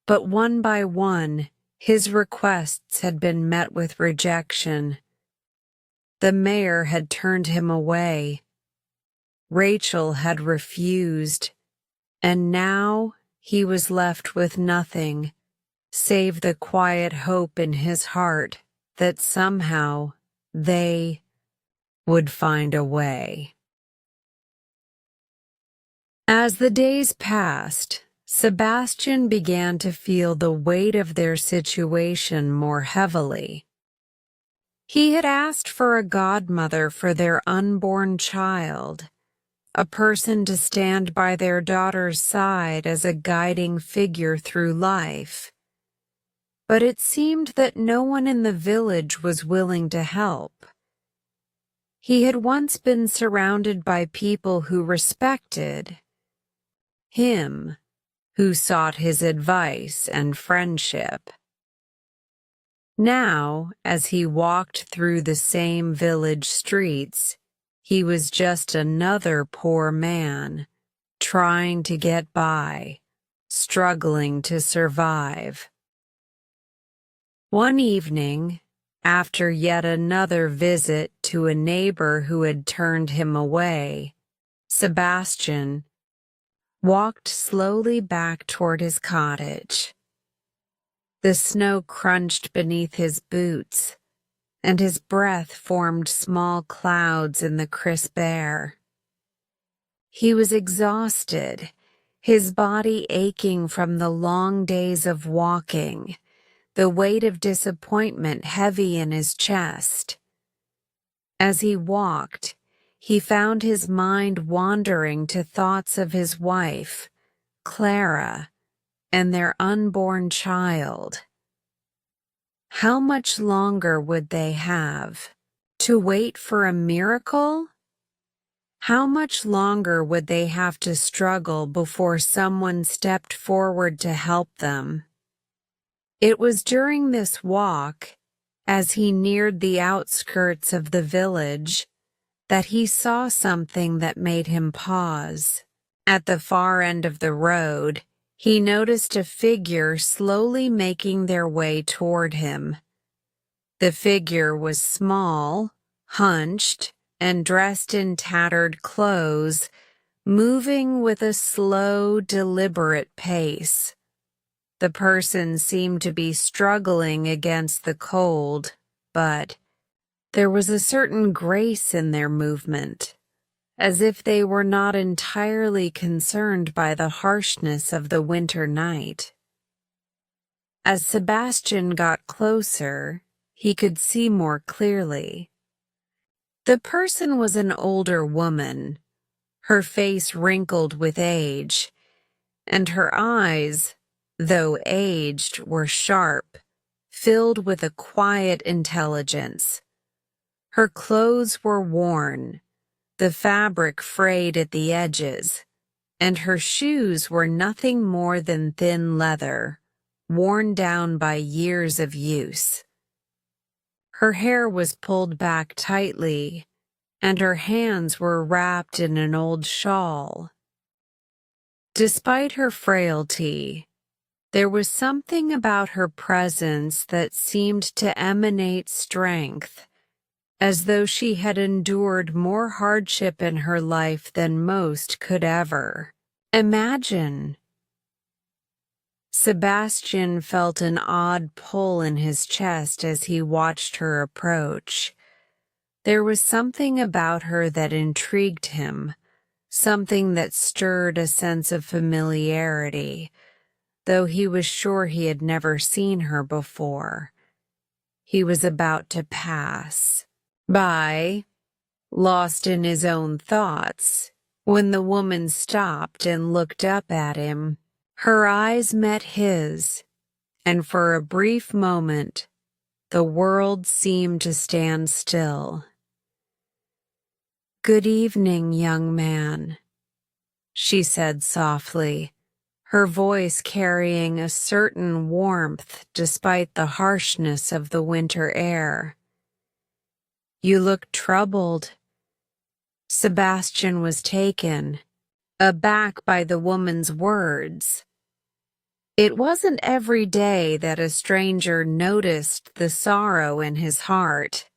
but one by one, his requests had been met with rejection. The mayor had turned him away. Rachel had refused, and now he was left with nothing, save the quiet hope in his heart that somehow they would find a way. As the days passed, Sebastian began to feel the weight of their situation more heavily. He had asked for a godmother for their unborn child, a person to stand by their daughter's side as a guiding figure through life. But it seemed that no one in the village was willing to help. He had once been surrounded by people who respected him, who sought his advice and friendship. Now, as he walked through the same village streets, he was just another poor man, trying to get by, struggling to survive. One evening, after yet another visit to a neighbor who had turned him away, Sebastian walked slowly back toward his cottage. The snow crunched beneath his boots, and his breath formed small clouds in the crisp air. He was exhausted, his body aching from the long days of walking, the weight of disappointment heavy in his chest. As he walked, he found his mind wandering to thoughts of his wife, Clara, and their unborn child. How much longer would they have? To wait for a miracle? How much longer would they have to struggle before someone stepped forward to help them? It was during this walk, as he neared the outskirts of the village, that he saw something that made him pause. At the far end of the road, he noticed a figure slowly making their way toward him. The figure was small, hunched, and dressed in tattered clothes, moving with a slow, deliberate pace. The person seemed to be struggling against the cold, but there was a certain grace in their movement, as if they were not entirely concerned by the harshness of the winter night. As Sebastian got closer, he could see more clearly. The person was an older woman, her face wrinkled with age, and her eyes, though aged, were sharp, filled with a quiet intelligence. Her clothes were worn, the fabric frayed at the edges, and her shoes were nothing more than thin leather, worn down by years of use. Her hair was pulled back tightly, and her hands were wrapped in an old shawl. Despite her frailty, there was something about her presence that seemed to emanate strength, as though she had endured more hardship in her life than most could ever imagine. Sebastian felt an odd pull in his chest as he watched her approach. There was something about her that intrigued him, something that stirred a sense of familiarity, though he was sure he had never seen her before. He was about to pass by, lost in his own thoughts, when the woman stopped and looked up at him. Her eyes met his, and for a brief moment, the world seemed to stand still. "Good evening, young man," she said softly, her voice carrying a certain warmth despite the harshness of the winter air. "You look troubled." Sebastian was taken, aback by the woman's words. It wasn't every day that a stranger noticed the sorrow in his heart.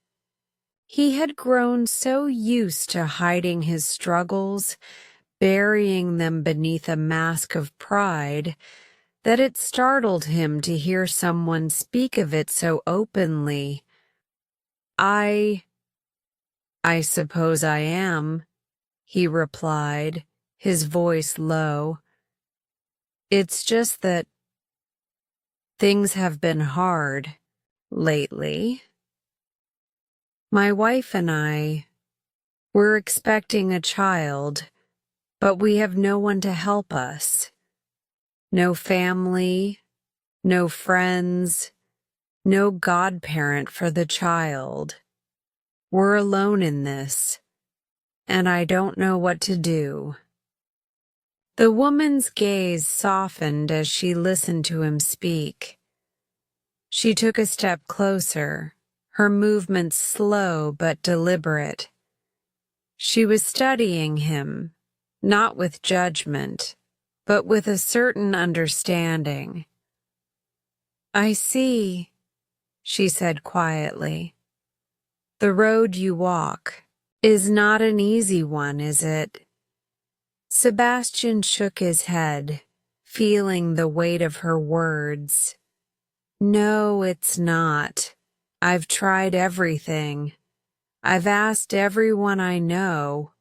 He had grown so used to hiding his struggles, burying them beneath a mask of pride, that it startled him to hear someone speak of it so openly. I suppose I am," he replied, his voice low. "It's just that things have been hard lately. My wife and we're expecting a child, but we have no one to help us. No family, no friends, no godparent for the child. We're alone in this, and I don't know what to do." The woman's gaze softened as she listened to him speak. She took a step closer, her movements slow but deliberate. She was studying him, not with judgment, but with a certain understanding. "I see," she said quietly. "The road you walk is not an easy one, is it?" Sebastian shook his head, feeling the weight of her words. "No, it's not. I've tried everything. I've asked everyone I know,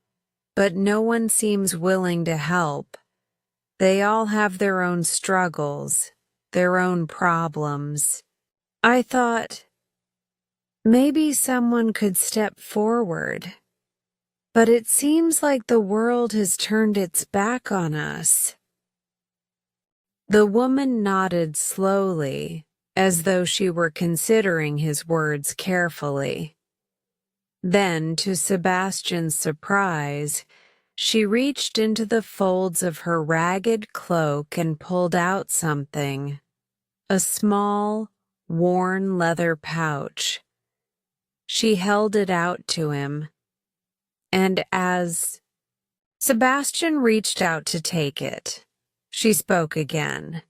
but no one seems willing to help. They all have their own struggles, their own problems. I thought maybe someone could step forward. But it seems like the world has turned its back on us." The woman nodded slowly, as though she were considering his words carefully. Then, to Sebastian's surprise, she reached into the folds of her ragged cloak and pulled out something, a small, worn leather pouch. She held it out to him, and as Sebastian reached out to take it, she spoke again.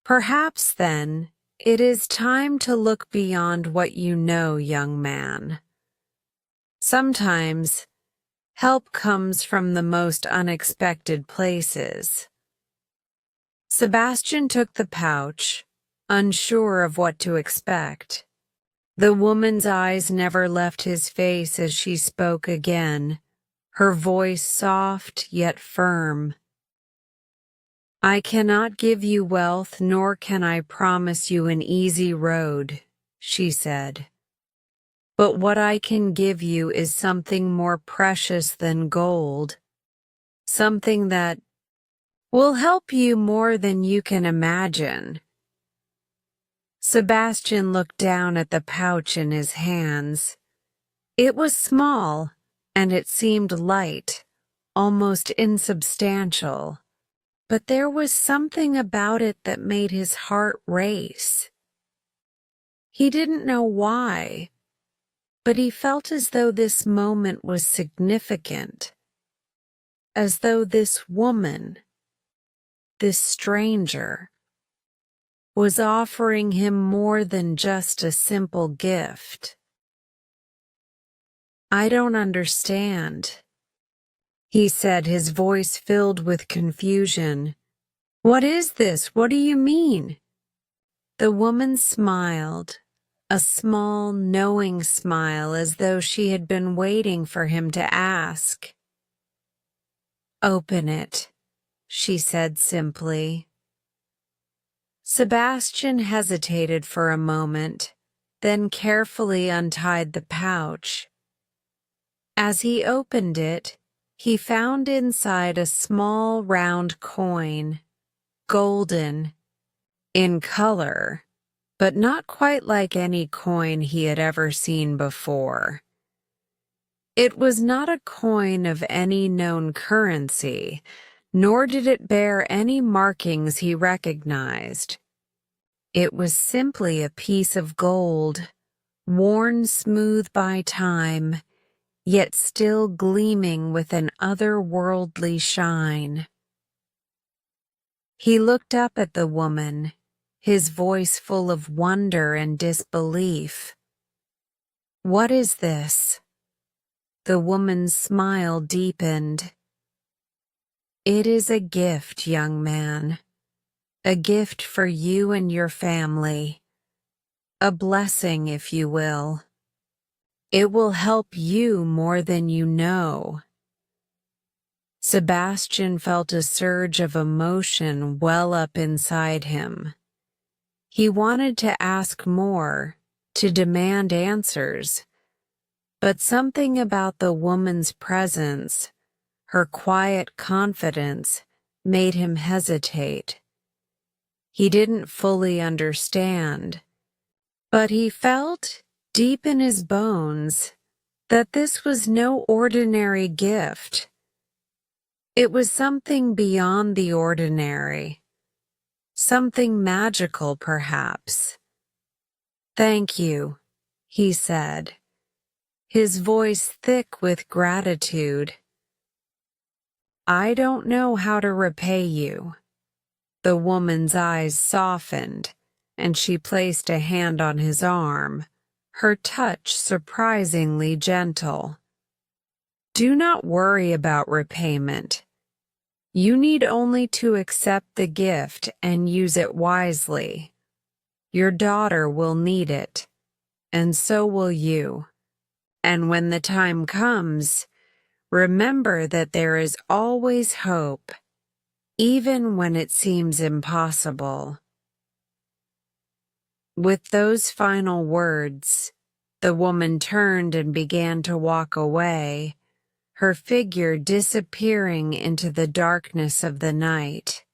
"Perhaps, then, it is time to look beyond what you know, young man. Sometimes, help comes from the most unexpected places." Sebastian took the pouch, unsure of what to expect. The woman's eyes never left his face as she spoke again, her voice soft yet firm. "I cannot give you wealth, nor can I promise you an easy road," she said. "But what I can give you is something more precious than gold, something that will help you more than you can imagine." Sebastian looked down at the pouch in his hands. It was small, and it seemed light, almost insubstantial. But there was something about it that made his heart race. He didn't know why, but he felt as though this moment was significant, as though this woman, this stranger, was offering him more than just a simple gift. "I don't understand," he said, his voice filled with confusion. "What is this? What do you mean?" The woman smiled, a small, knowing smile, as though she had been waiting for him to ask. "Open it," she said simply. Sebastian hesitated for a moment, then carefully untied the pouch. As he opened it, he found inside a small round coin, golden in color, but not quite like any coin he had ever seen before. It was not a coin of any known currency, nor did it bear any markings he recognized. It was simply a piece of gold, worn smooth by time, yet still gleaming with an otherworldly shine. He looked up at the woman, his voice full of wonder and disbelief. "What is this?" The woman's smile deepened. "It is a gift, young man. A gift for you and your family. A blessing, if you will. It will help you more than you know." Sebastian felt a surge of emotion well up inside him. He wanted to ask more, to demand answers, but something about the woman's presence, her quiet confidence, made him hesitate. He didn't fully understand, but he felt, deep in his bones, that this was no ordinary gift. It was something beyond the ordinary, something magical perhaps. "Thank you," he said, his voice thick with gratitude. "I don't know how to repay you." The woman's eyes softened, and she placed a hand on his arm, her touch surprisingly gentle. "Do not worry about repayment. You need only to accept the gift and use it wisely. Your daughter will need it, and so will you. And when the time comes, remember that there is always hope, even when it seems impossible." With those final words, the woman turned and began to walk away, her figure disappearing into the darkness of the night.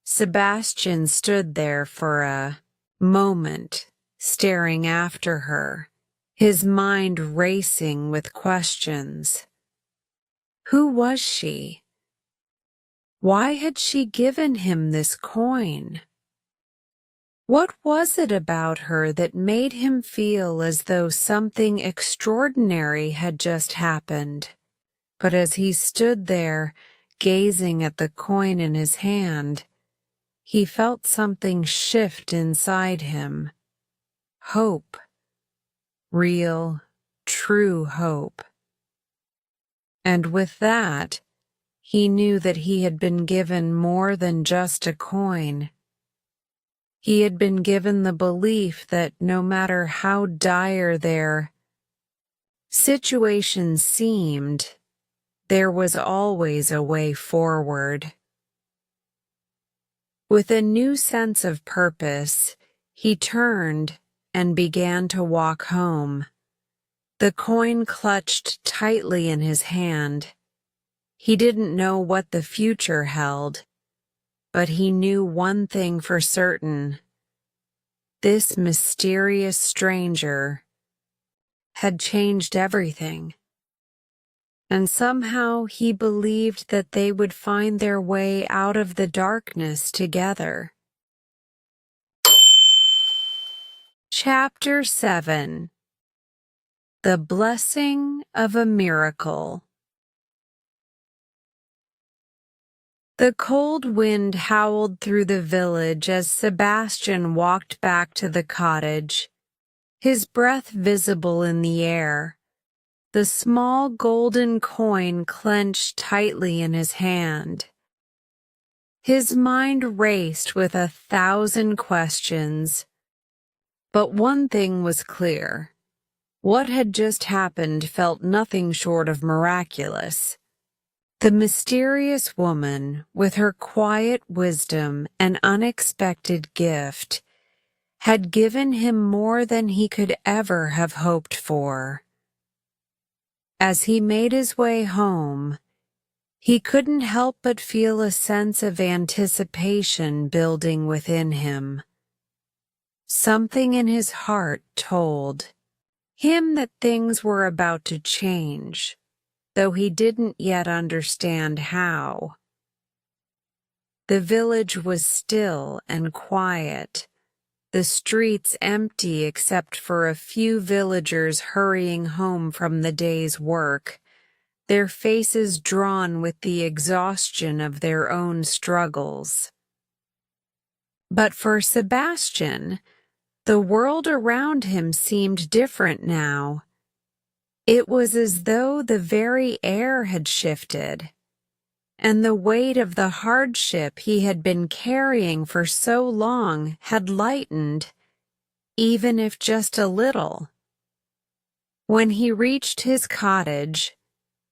Sebastian stood there for a moment, staring after her, his mind racing with questions. Who was she? Why had she given him this coin? What was it about her that made him feel as though something extraordinary had just happened? But as he stood there, gazing at the coin in his hand, he felt something shift inside him. Hope. Real, true hope. And with that, he knew that he had been given more than just a coin. He had been given the belief that no matter how dire their situation seemed, there was always a way forward. With a new sense of purpose, he turned and began to walk home, the coin clutched tightly in his hand. He didn't know what the future held, but he knew one thing for certain. This mysterious stranger had changed everything, and somehow he believed that they would find their way out of the darkness together. Chapter 7. The Blessing of a Miracle. The cold wind howled through the village as Sebastian walked back to the cottage, his breath visible in the air, the small golden coin clenched tightly in his hand. His mind raced with 1,000 questions. But one thing was clear. What had just happened felt nothing short of miraculous. The mysterious woman, with her quiet wisdom and unexpected gift, had given him more than he could ever have hoped for. As he made his way home, he couldn't help but feel a sense of anticipation building within him. Something in his heart told him that things were about to change, though he didn't yet understand how. The village was still and quiet, the streets empty except for a few villagers hurrying home from the day's work, their faces drawn with the exhaustion of their own struggles. But for Sebastian, the world around him seemed different now. It was as though the very air had shifted, and the weight of the hardship he had been carrying for so long had lightened, even if just a little. When he reached his cottage,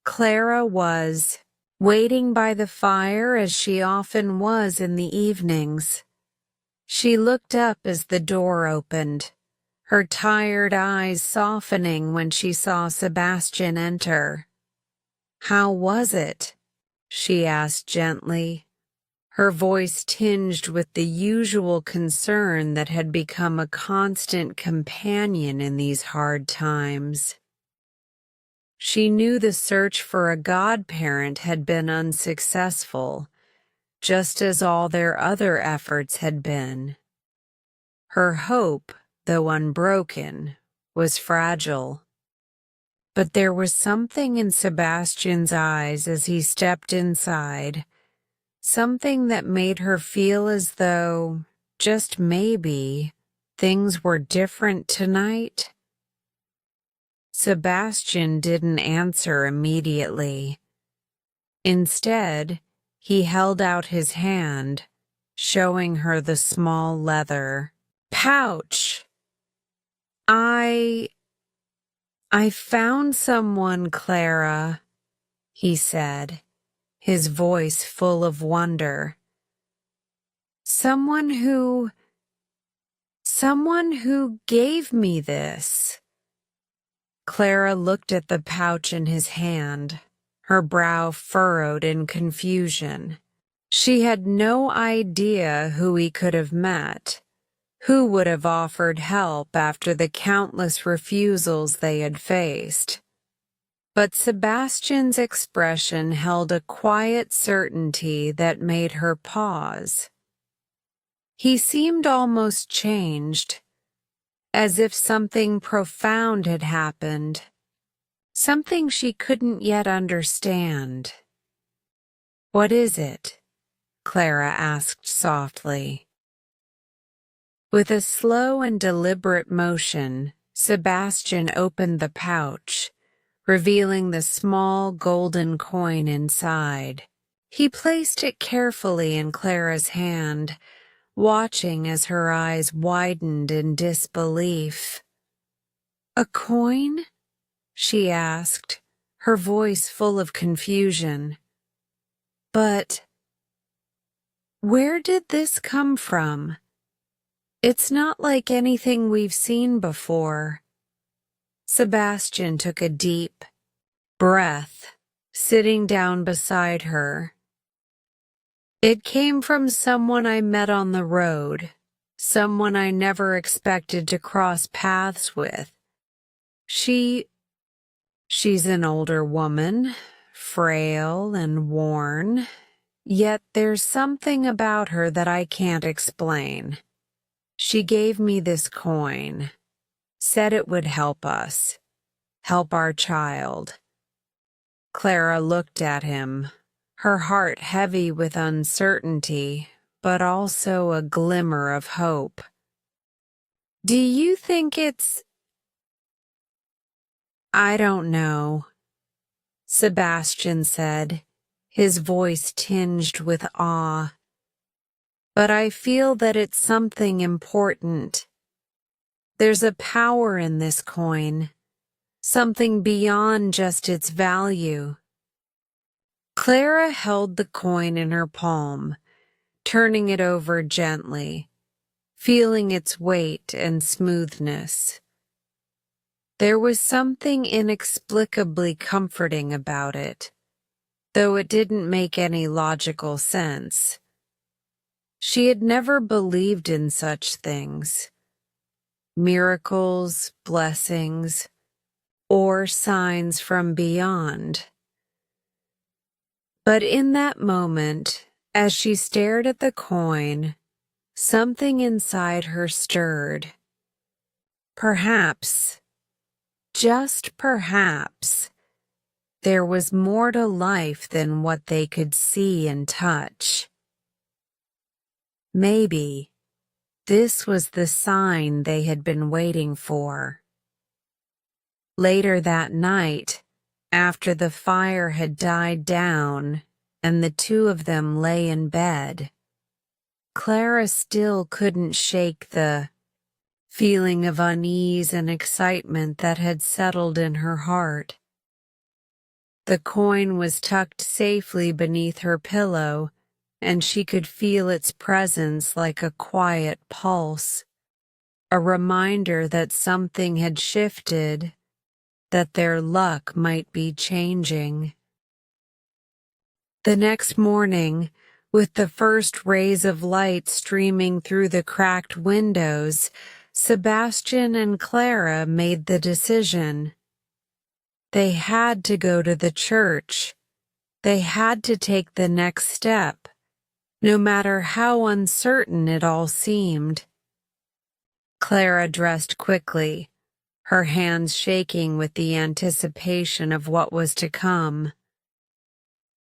Clara was waiting by the fire as she often was in the evenings. She looked up as the door opened, her tired eyes softening when she saw Sebastian enter. "How was it?" she asked gently, her voice tinged with the usual concern that had become a constant companion in these hard times. She knew the search for a godparent had been unsuccessful, just as all their other efforts had been. Her hope, though unbroken, was fragile. But there was something in Sebastian's eyes as he stepped inside, something that made her feel as though, just maybe, things were different tonight. Sebastian didn't answer immediately. Instead, he held out his hand, showing her the small leather pouch. I found someone, Clara," he said, his voice full of wonder. Someone who gave me this." Clara looked at the pouch in his hand, her brow furrowed in confusion. She had no idea who he could have met, who would have offered help after the countless refusals they had faced. But Sebastian's expression held a quiet certainty that made her pause. He seemed almost changed, as if something profound had happened, something she couldn't yet understand. "What is it?" Clara asked softly. With a slow and deliberate motion, Sebastian opened the pouch, revealing the small golden coin inside. He placed it carefully in Clara's hand, watching as her eyes widened in disbelief. "A coin?" she asked, her voice full of confusion. "But where did this come from? It's not like anything we've seen before." Sebastian took a deep breath, sitting down beside her. "It came from someone I met on the road, someone I never expected to cross paths with. She's an older woman, frail and worn, yet there's something about her that I can't explain. She gave me this coin, said it would help us, help our child." Clara looked at him, her heart heavy with uncertainty, but also a glimmer of hope. "Do you think it's—" "I don't know," Sebastian said, his voice tinged with awe. "But I feel that it's something important. There's a power in this coin, something beyond just its value." Clara held the coin in her palm, turning it over gently, feeling its weight and smoothness. There was something inexplicably comforting about it, though it didn't make any logical sense. She had never believed in such things. Miracles, blessings, or signs from beyond. But in that moment, as she stared at the coin, something inside her stirred. Perhaps, just perhaps, there was more to life than what they could see and touch. Maybe this was the sign they had been waiting for. Later that night, after the fire had died down and the two of them lay in bed, Clara still couldn't shake the feeling of unease and excitement that had settled in her heart. The coin was tucked safely beneath her pillow, and she could feel its presence like a quiet pulse, a reminder that something had shifted, that their luck might be changing. The next morning, with the first rays of light streaming through the cracked windows, Sebastian and Clara made the decision. They had to go to the church. They had to take the next step, no matter how uncertain it all seemed. Clara dressed quickly, her hands shaking with the anticipation of what was to come.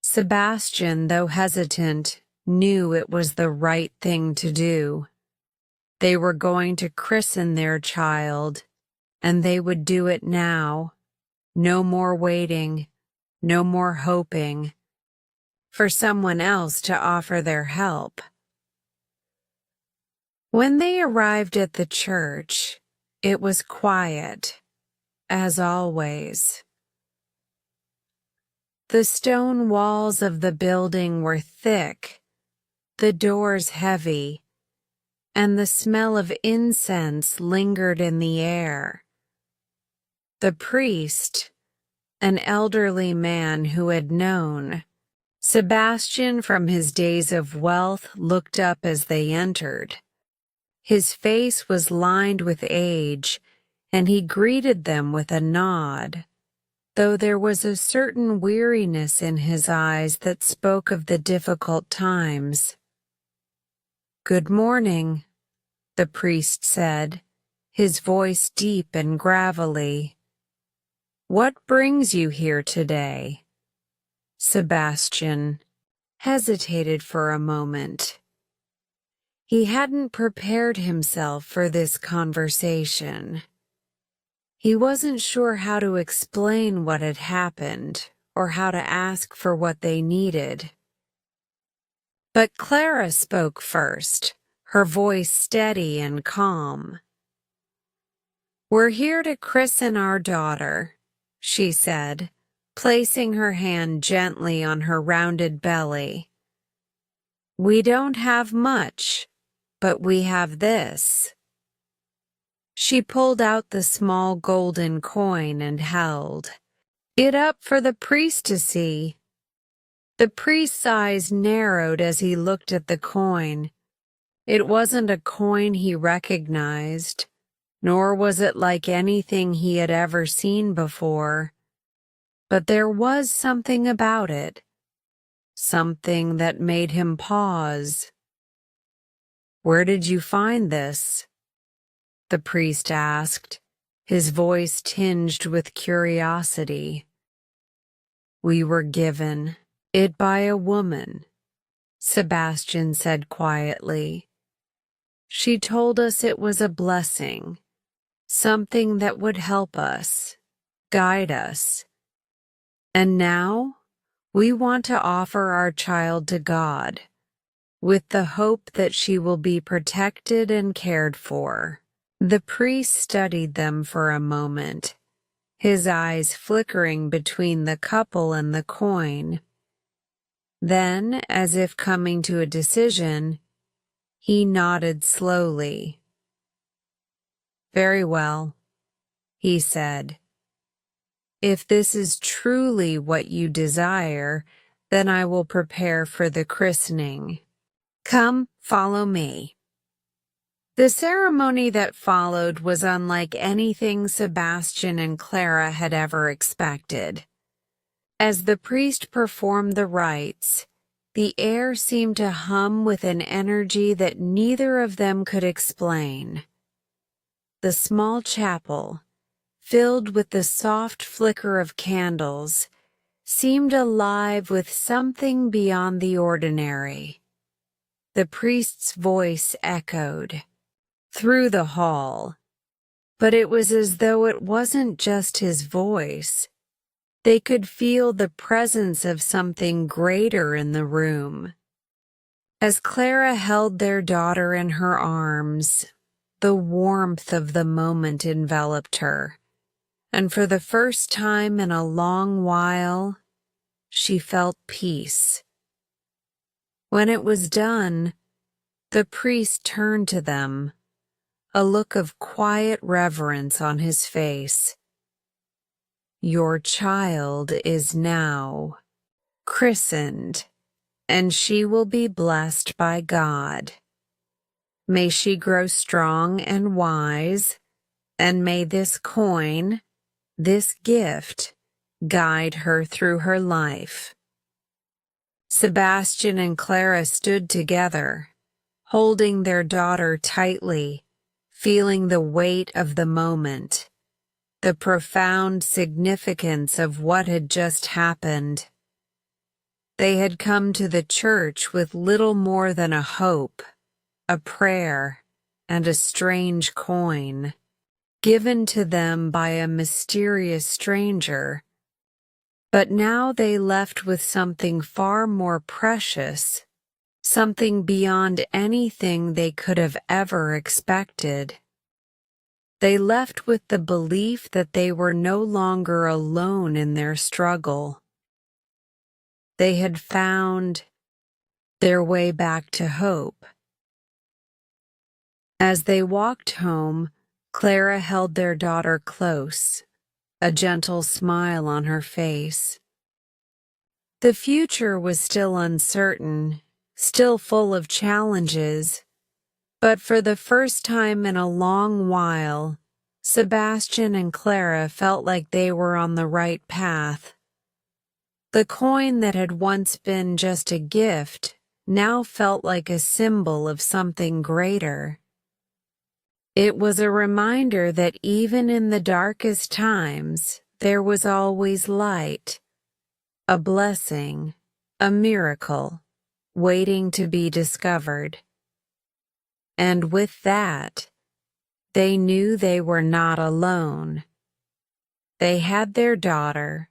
Sebastian, though hesitant, knew it was the right thing to do. They were going to christen their child, and they would do it now. No more waiting, no more hoping for someone else to offer their help. When they arrived at the church, it was quiet, as always. The stone walls of the building were thick, the doors heavy, and the smell of incense lingered in the air. The priest, an elderly man who had known Sebastian from his days of wealth, looked up as they entered. His face was lined with age, and he greeted them with a nod, though there was a certain weariness in his eyes that spoke of the difficult times. "Good morning," the priest said, his voice deep and gravelly. "What brings you here today?" Sebastian hesitated for a moment. He hadn't prepared himself for this conversation. He wasn't sure how to explain what had happened or how to ask for what they needed. But Clara spoke first, her voice steady and calm. "We're here to christen our daughter," she said, placing her hand gently on her rounded belly. "We don't have much, but we have this." She pulled out the small golden coin and held it up for the priest to see. The priest's eyes narrowed as he looked at the coin. It wasn't a coin he recognized, nor was it like anything he had ever seen before. But there was something about it, something that made him pause. "Where did you find this?" the priest asked, his voice tinged with curiosity. "We were given it by a woman," Sebastian said quietly. "She told us it was a blessing, something that would help us, guide us. And now we want to offer our child to God, with the hope that she will be protected and cared for." The priest studied them for a moment, his eyes flickering between the couple and the coin. Then, as if coming to a decision, he nodded slowly. "Very well," he said. "If this is truly what you desire, then I will prepare for the christening. Come, follow me." The ceremony that followed was unlike anything Sebastian and Clara had ever expected. As the priest performed the rites, the air seemed to hum with an energy that neither of them could explain. The small chapel, filled with the soft flicker of candles, seemed alive with something beyond the ordinary. The priest's voice echoed through the hall, but it was as though it wasn't just his voice. They could feel the presence of something greater in the room. As Clara held their daughter in her arms, the warmth of the moment enveloped her, and for the first time in a long while, she felt peace. When it was done, the priest turned to them, a look of quiet reverence on his face. "Your child is now christened, and she will be blessed by God. May she grow strong and wise, and may this coin, this gift, guide her through her life." Sebastian and Clara stood together, holding their daughter tightly, feeling the weight of the moment, the profound significance of what had just happened. They had come to the church with little more than a hope, a prayer, and a strange coin, given to them by a mysterious stranger. But now they left with something far more precious, something beyond anything they could have ever expected. They left with the belief that they were no longer alone in their struggle. They had found their way back to hope. As they walked home, Clara held their daughter close, a gentle smile on her face. The future was still uncertain, still full of challenges, but for the first time in a long while, Sebastian and Clara felt like they were on the right path. The coin that had once been just a gift now felt like a symbol of something greater. It was a reminder that even in the darkest times, there was always light, a blessing, a miracle, waiting to be discovered. And with that, they knew they were not alone. They had their daughter,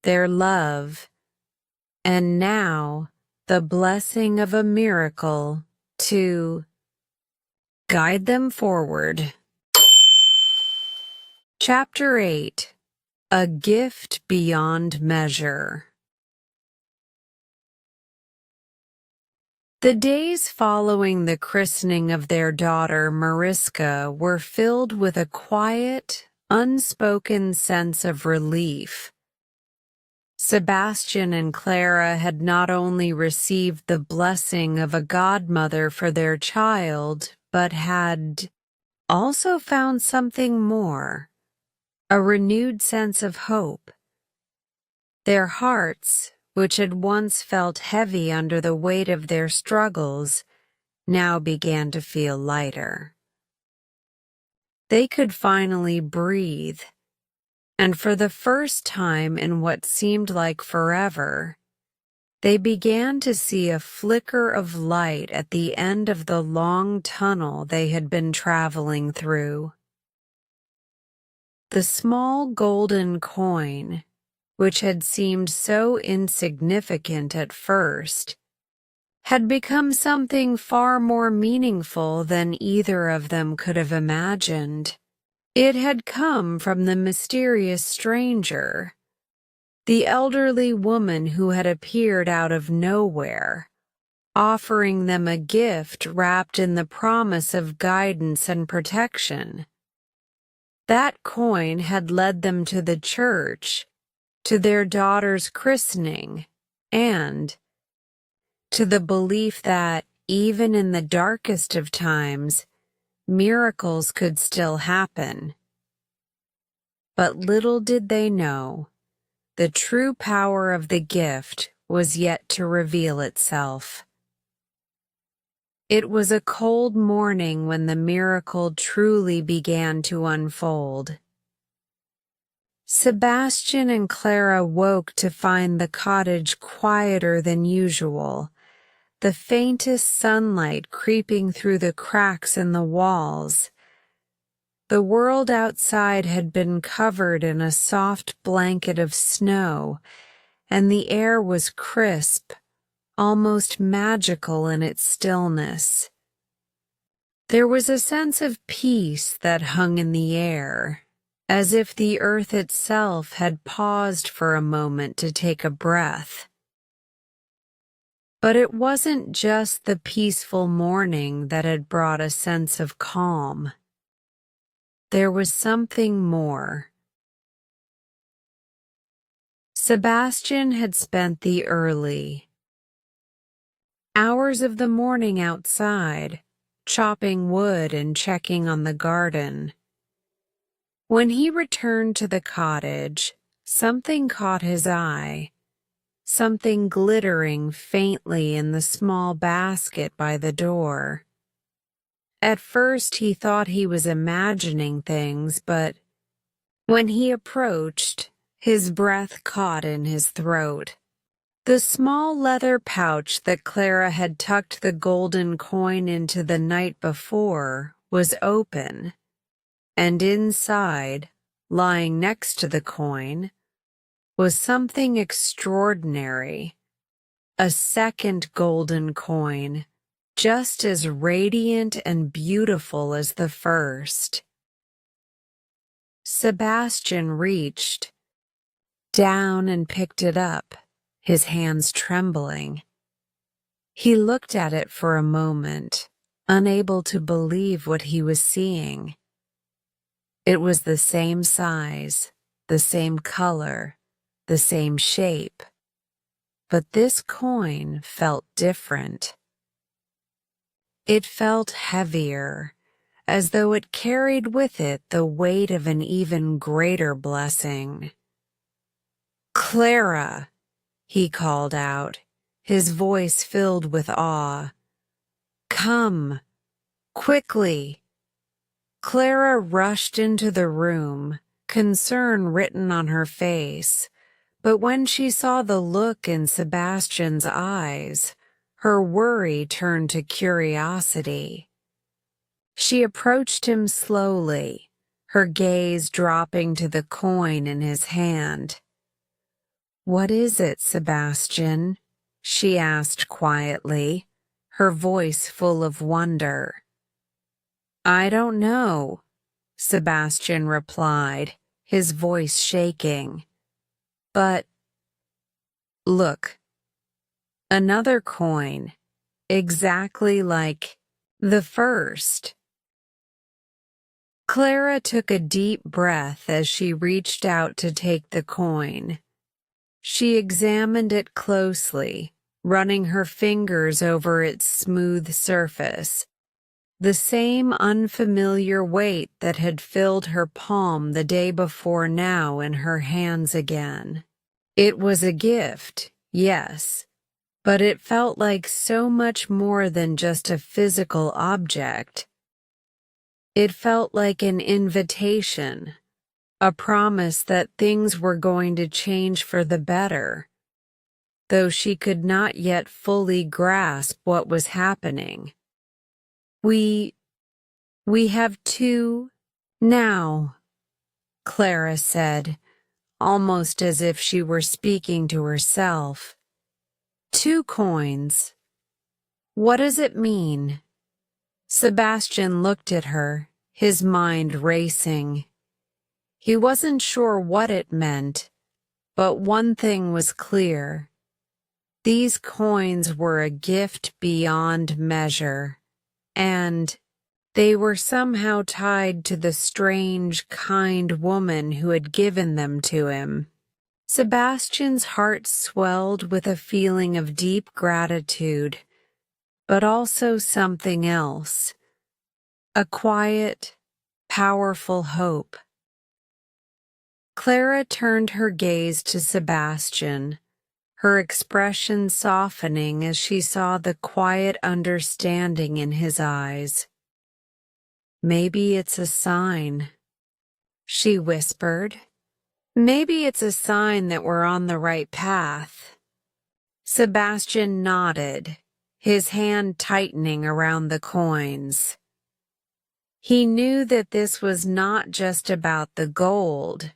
their love, and now the blessing of a miracle to guide them forward. Chapter 8: A Gift Beyond Measure. The days following the christening of their daughter Mariska were filled with a quiet, unspoken sense of relief. Sebastian and Clara had not only received the blessing of a godmother for their child, but had also found something more, a renewed sense of hope. Their hearts, which had once felt heavy under the weight of their struggles, now began to feel lighter. They could finally breathe, and for the first time in what seemed like forever, they began to see a flicker of light at the end of the long tunnel they had been traveling through. The small golden coin, which had seemed so insignificant at first, had become something far more meaningful than either of them could have imagined. It had come from the mysterious stranger, the elderly woman who had appeared out of nowhere, offering them a gift wrapped in the promise of guidance and protection. That coin had led them to the church, to their daughter's christening, and to the belief that, even in the darkest of times, miracles could still happen. But little did they know, the true power of the gift was yet to reveal itself. It was a cold morning when the miracle truly began to unfold. Sebastian and Clara woke to find the cottage quieter than usual, the faintest sunlight creeping through the cracks in the walls. The world outside had been covered in a soft blanket of snow, and the air was crisp, almost magical in its stillness. There was a sense of peace that hung in the air, as if the earth itself had paused for a moment to take a breath. But it wasn't just the peaceful morning that had brought a sense of calm. There was something more. Sebastian had spent the early hours of the morning outside, chopping wood and checking on the garden. When he returned to the cottage, something caught his eye, something glittering faintly in the small basket by the door. At first he thought he was imagining things, but when he approached, his breath caught in his throat. The small leather pouch that Clara had tucked the golden coin into the night before was open, and inside, lying next to the coin, was something extraordinary. A second golden coin, just as radiant and beautiful as the first. Sebastian reached down and picked it up, his hands trembling. He looked at it for a moment, unable to believe what he was seeing. It was the same size, the same color, the same shape, but this coin felt different. It felt heavier, as though it carried with it the weight of an even greater blessing. "Clara!" he called out, his voice filled with awe. "Come, quickly!" Clara rushed into the room, concern written on her face, but when she saw the look in Sebastian's eyes, her worry turned to curiosity. She approached him slowly, her gaze dropping to the coin in his hand. "What is it, Sebastian?" she asked quietly, her voice full of wonder. "I don't know," Sebastian replied, his voice shaking. "But look, another coin, exactly like the first." Clara took a deep breath as she reached out to take the coin. She examined it closely, running her fingers over its smooth surface. The same unfamiliar weight that had filled her palm the day before now in her hands again. It was a gift, yes, but it felt like so much more than just a physical object. It felt like an invitation, a promise that things were going to change for the better, though she could not yet fully grasp what was happening. We have two now," Clara said, almost as if she were speaking to herself. "Two coins. What does it mean?" Sebastian looked at her, his mind racing. He wasn't sure what it meant, but one thing was clear. These coins were a gift beyond measure, and they were somehow tied to the strange, kind woman who had given them to him. Sebastian's heart swelled with a feeling of deep gratitude, but also something else. a quiet, powerful hope. Clara turned her gaze to Sebastian, her expression softening as she saw the quiet understanding in his eyes. "Maybe it's a sign," she whispered. "Maybe it's a sign that we're on the right path." Sebastian nodded, his hand tightening around the coins. He knew that this was not just about the gold,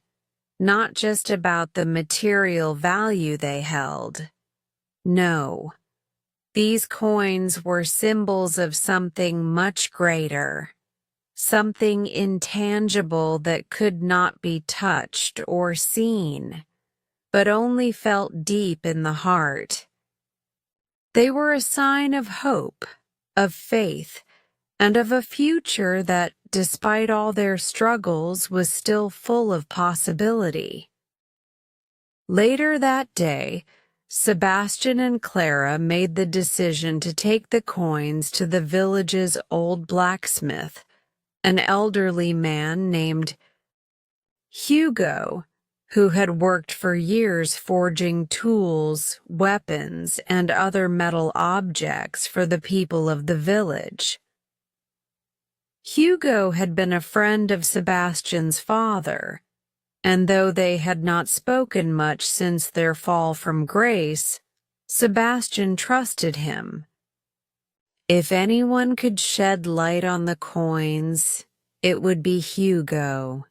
not just about the material value they held. No, these coins were symbols of something much greater, something intangible that could not be touched or seen, but only felt deep in the heart. They were a sign of hope, of faith, and of a future that, despite all their struggles, was still full of possibility. Later that day, Sebastian and Clara made the decision to take the coins to the village's old blacksmith, an elderly man named Hugo, who had worked for years forging tools, weapons, and other metal objects for the people of the village. Hugo had been a friend of Sebastian's father, and though they had not spoken much since their fall from grace, Sebastian trusted him. If anyone could shed light on the coins, it would be Hugo.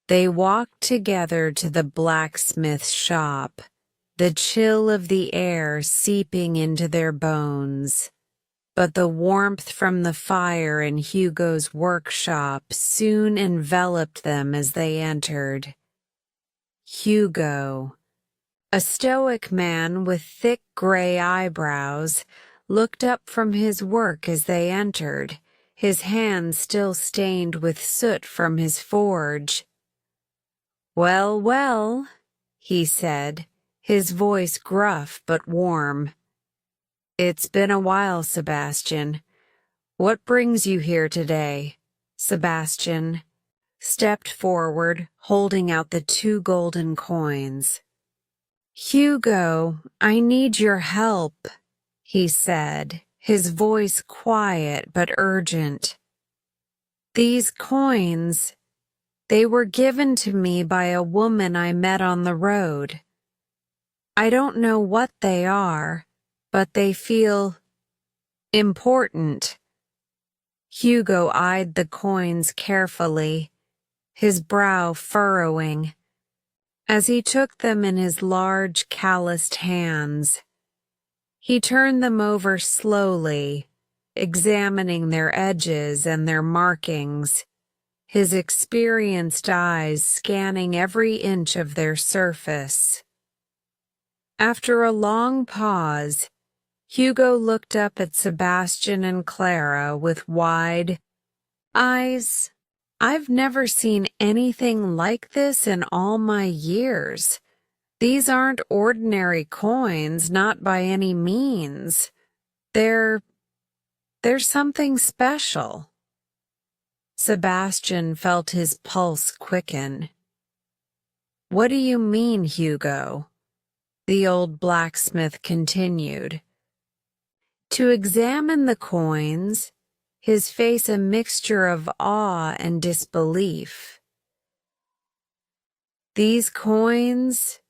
They walked together to the blacksmith's shop, the chill of the air seeping into their bones. But the warmth from the fire in Hugo's workshop soon enveloped them as they entered. Hugo, a stoic man with thick gray eyebrows, looked up from his work as they entered, his hands still stained with soot from his forge. "Well, well," he said, his voice gruff but warm. "It's been a while, Sebastian. What brings you here today?" Sebastian stepped forward, holding out the 2 golden coins. "Hugo, I need your help," he said, his voice quiet but urgent. "These coins, they were given to me by a woman I met on the road. I don't know what they are, but they feel important." Hugo eyed the coins carefully, his brow furrowing. As he took them in his large, calloused hands, he turned them over slowly, examining their edges and their markings, his experienced eyes scanning every inch of their surface. After a long pause, Hugo looked up at Sebastian and Clara with wide eyes. "I've never seen anything like this in all my years. These aren't ordinary coins, not by any means. They're something special." Sebastian felt his pulse quicken. "What do you mean, Hugo?" the old blacksmith continued. To examine the coins, his face a mixture of awe and disbelief. "These coins,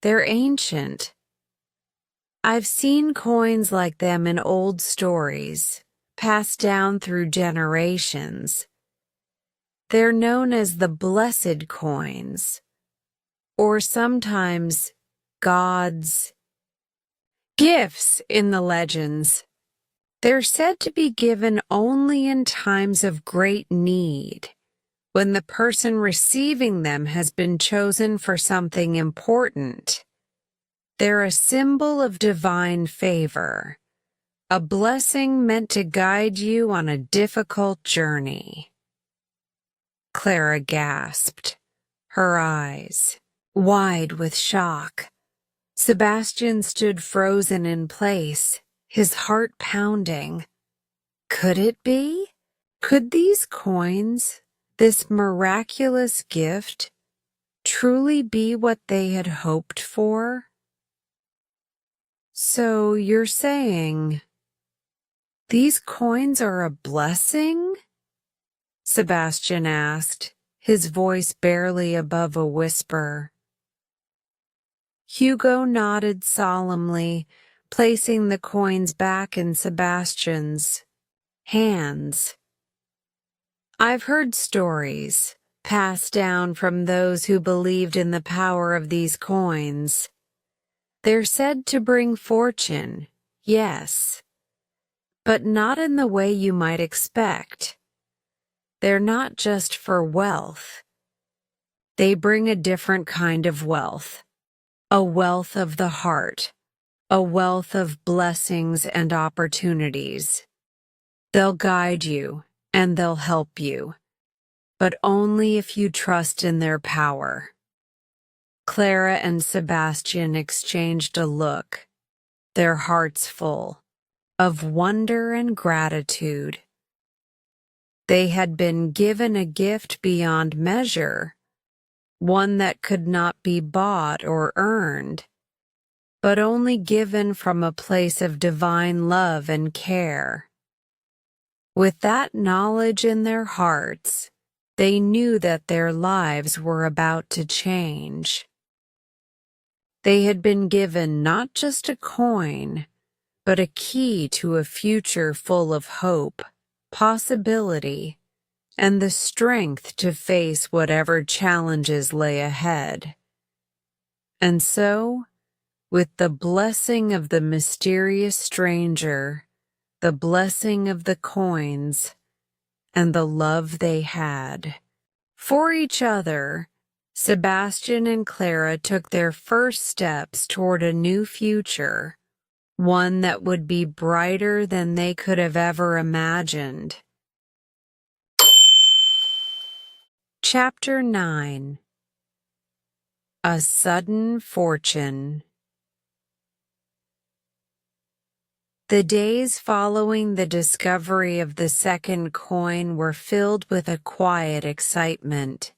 they're ancient. I've seen coins like them in old stories, passed down through generations. They're known as the blessed coins, or sometimes God's gifts in the legends. They're said to be given only in times of great need, when the person receiving them has been chosen for something important. They're a symbol of divine favor, a blessing meant to guide you on a difficult journey." Clara gasped, her eyes wide with shock. Sebastian stood frozen in place, his heart pounding. Could it be? Could these coins, this miraculous gift, truly be what they had hoped for? So you're saying these coins are a blessing? Sebastian asked, his voice barely above a whisper. Hugo nodded solemnly, placing the coins back in Sebastian's hands. I've heard stories passed down from those who believed in the power of these coins. They're said to bring fortune, yes, but not in the way you might expect. They're not just for wealth. They bring a different kind of wealth, a wealth of the heart, a wealth of blessings and opportunities. They'll guide you and they'll help you, but only if you trust in their power. Clara and Sebastian exchanged a look, their hearts full of wonder and gratitude. They had been given a gift beyond measure, one that could not be bought or earned, but only given from a place of divine love and care. With that knowledge in their hearts, they knew that their lives were about to change. They had been given not just a coin, but a key to a future full of hope, possibility, and the strength to face whatever challenges lay ahead. And so, with the blessing of the mysterious stranger, the blessing of the coins, and the love they had for each other, Sebastian and Clara took their first steps toward a new future, one that would be brighter than they could have ever imagined. Chapter 9. A Sudden Fortune. The days following the discovery of the second coin were filled with a quiet excitement.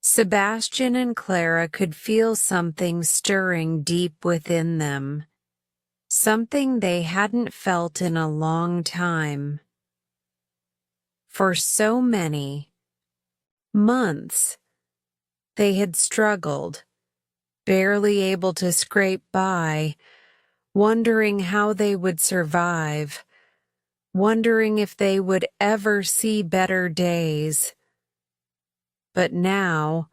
Sebastian and Clara could feel something stirring deep within them, something they hadn't felt in a long time. For so many months, they had struggled, barely able to scrape by, wondering how they would survive, wondering if they would ever see better days. But now,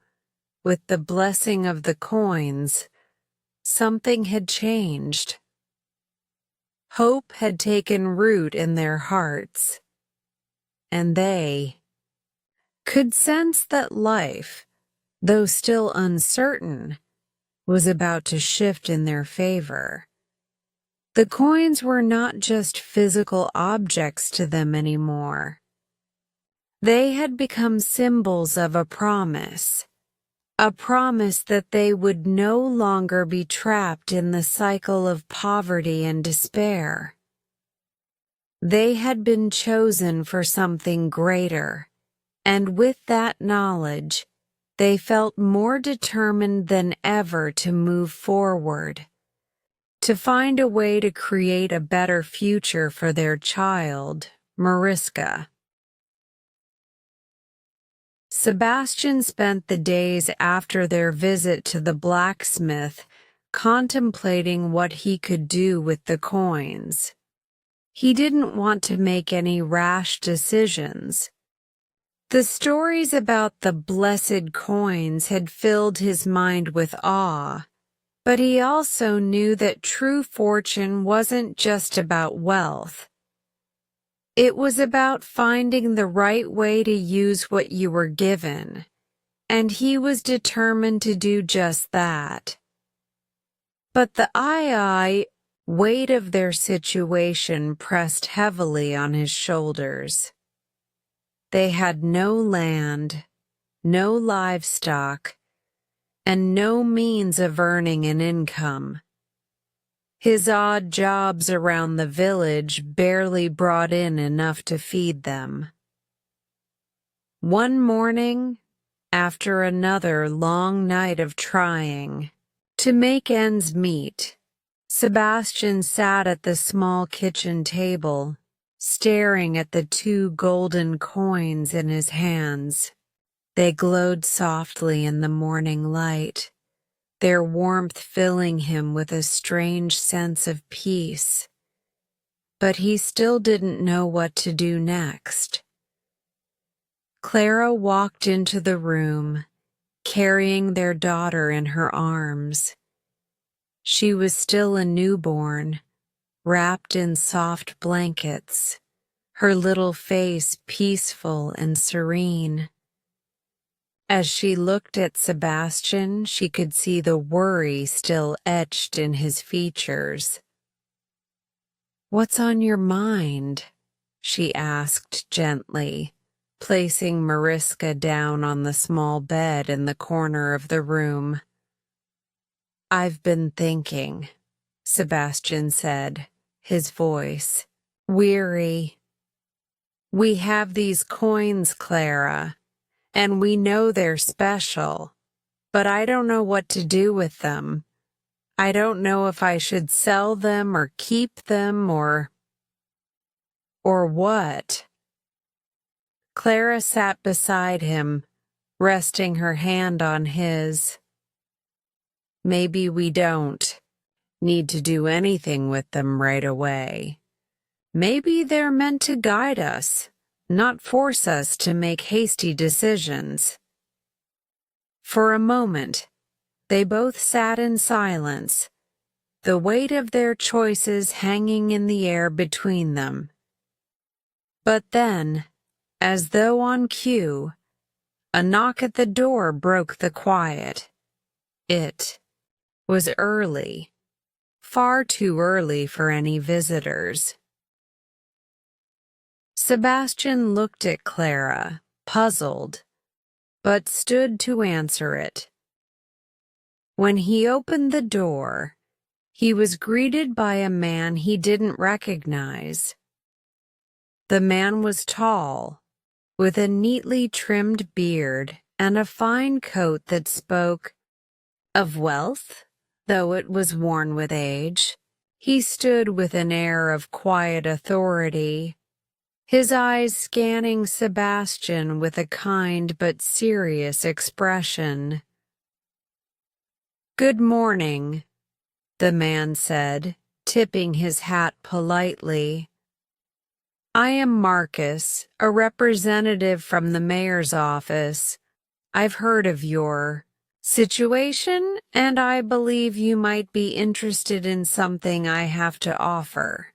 with the blessing of the coins, something had changed. Hope had taken root in their hearts, and they could sense that life, though still uncertain, was about to shift in their favor. The coins were not just physical objects to them anymore. They had become symbols of a promise that they would no longer be trapped in the cycle of poverty and despair. They had been chosen for something greater, and with that knowledge, they felt more determined than ever to move forward, to find a way to create a better future for their child, Mariska. Sebastian spent the days after their visit to the blacksmith contemplating what he could do with the coins. He didn't want to make any rash decisions. The stories about the blessed coins had filled his mind with awe, but he also knew that true fortune wasn't just about wealth. It was about finding the right way to use what you were given, and he was determined to do just that. But the weight of their situation pressed heavily on his shoulders. They had no land, no livestock, and no means of earning an income. His odd jobs around the village barely brought in enough to feed them. One morning, after another long night of trying to make ends meet, Sebastian sat at the small kitchen table, staring at the 2 golden coins in his hands. They glowed softly in the morning light, their warmth filling him with a strange sense of peace. But he still didn't know what to do next. Clara walked into the room, carrying their daughter in her arms. She was still a newborn, wrapped in soft blankets, her little face peaceful and serene. As she looked at Sebastian, she could see the worry still etched in his features. "What's on your mind?" she asked gently, placing Mariska down on the small bed in the corner of the room. "I've been thinking," Sebastian said, his voice weary. "We have these coins, Clara, and we know they're special, but I don't know what to do with them. I don't know if I should sell them or keep them or what." Clara sat beside him, resting her hand on his. "Maybe we don't need to do anything with them right away. Maybe they're meant to guide us, not force us to make hasty decisions." For a moment, they both sat in silence, the weight of their choices hanging in the air between them. But then, as though on cue, a knock at the door broke the quiet. It was early, far too early for any visitors. Sebastian looked at Clara, puzzled, but stood to answer it. When he opened the door, he was greeted by a man he didn't recognize. The man was tall, with a neatly trimmed beard and a fine coat that spoke of wealth, though it was worn with age. He stood with an air of quiet authority, his eyes scanning Sebastian with a kind but serious expression. "Good morning," the man said, tipping his hat politely. "I am Marcus, a representative from the mayor's office. I've heard of your situation, and I believe you might be interested in something I have to offer."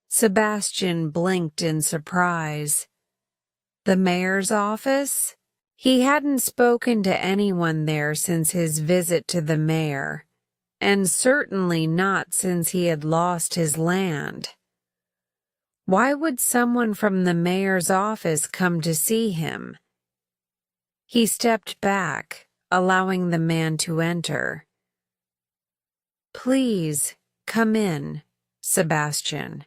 Sebastian blinked in surprise. The mayor's office? He hadn't spoken to anyone there since his visit to the mayor, and certainly not since he had lost his land. Why would someone from the mayor's office come to see him? He stepped back, allowing the man to enter. "Please, come in," Sebastian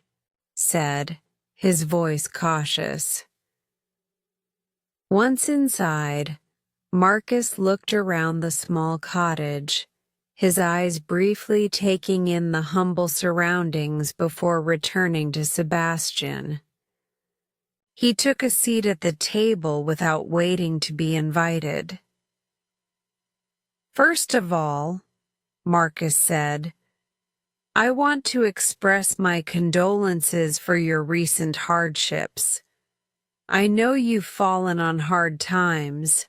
said, his voice cautious. Once inside, Marcus looked around the small cottage, his eyes briefly taking in the humble surroundings before returning to Sebastian. He took a seat at the table without waiting to be invited. "First of all," Marcus said, "I want to express my condolences for your recent hardships. I know you've fallen on hard times,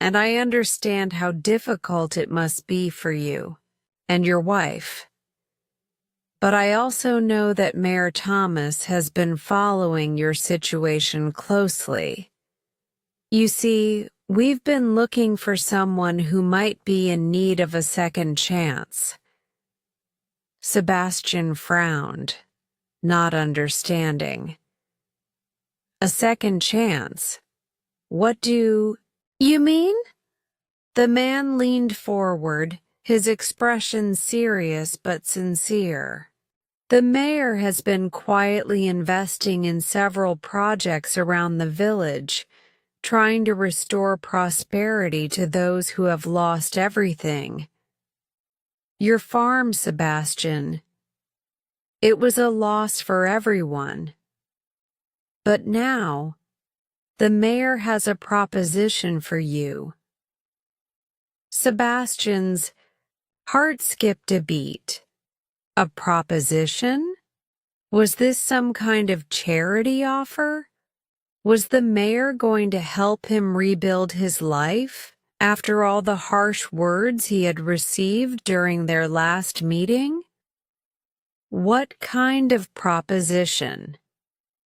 and I understand how difficult it must be for you and your wife. But I also know that Mayor Thomas has been following your situation closely. You see, we've been looking for someone who might be in need of a second chance." Sebastian frowned, not understanding. "A second chance? What do you mean?" The man leaned forward, his expression serious but sincere. The mayor has been quietly investing in several projects around the village, trying to restore prosperity to those who have lost everything. Your farm, Sebastian. It was a loss for everyone. But now, the mayor has a proposition for you. Sebastian's heart skipped a beat. A proposition? Was this some kind of charity offer? Was the mayor going to help him rebuild his life after all the harsh words he had received during their last meeting? What kind of proposition?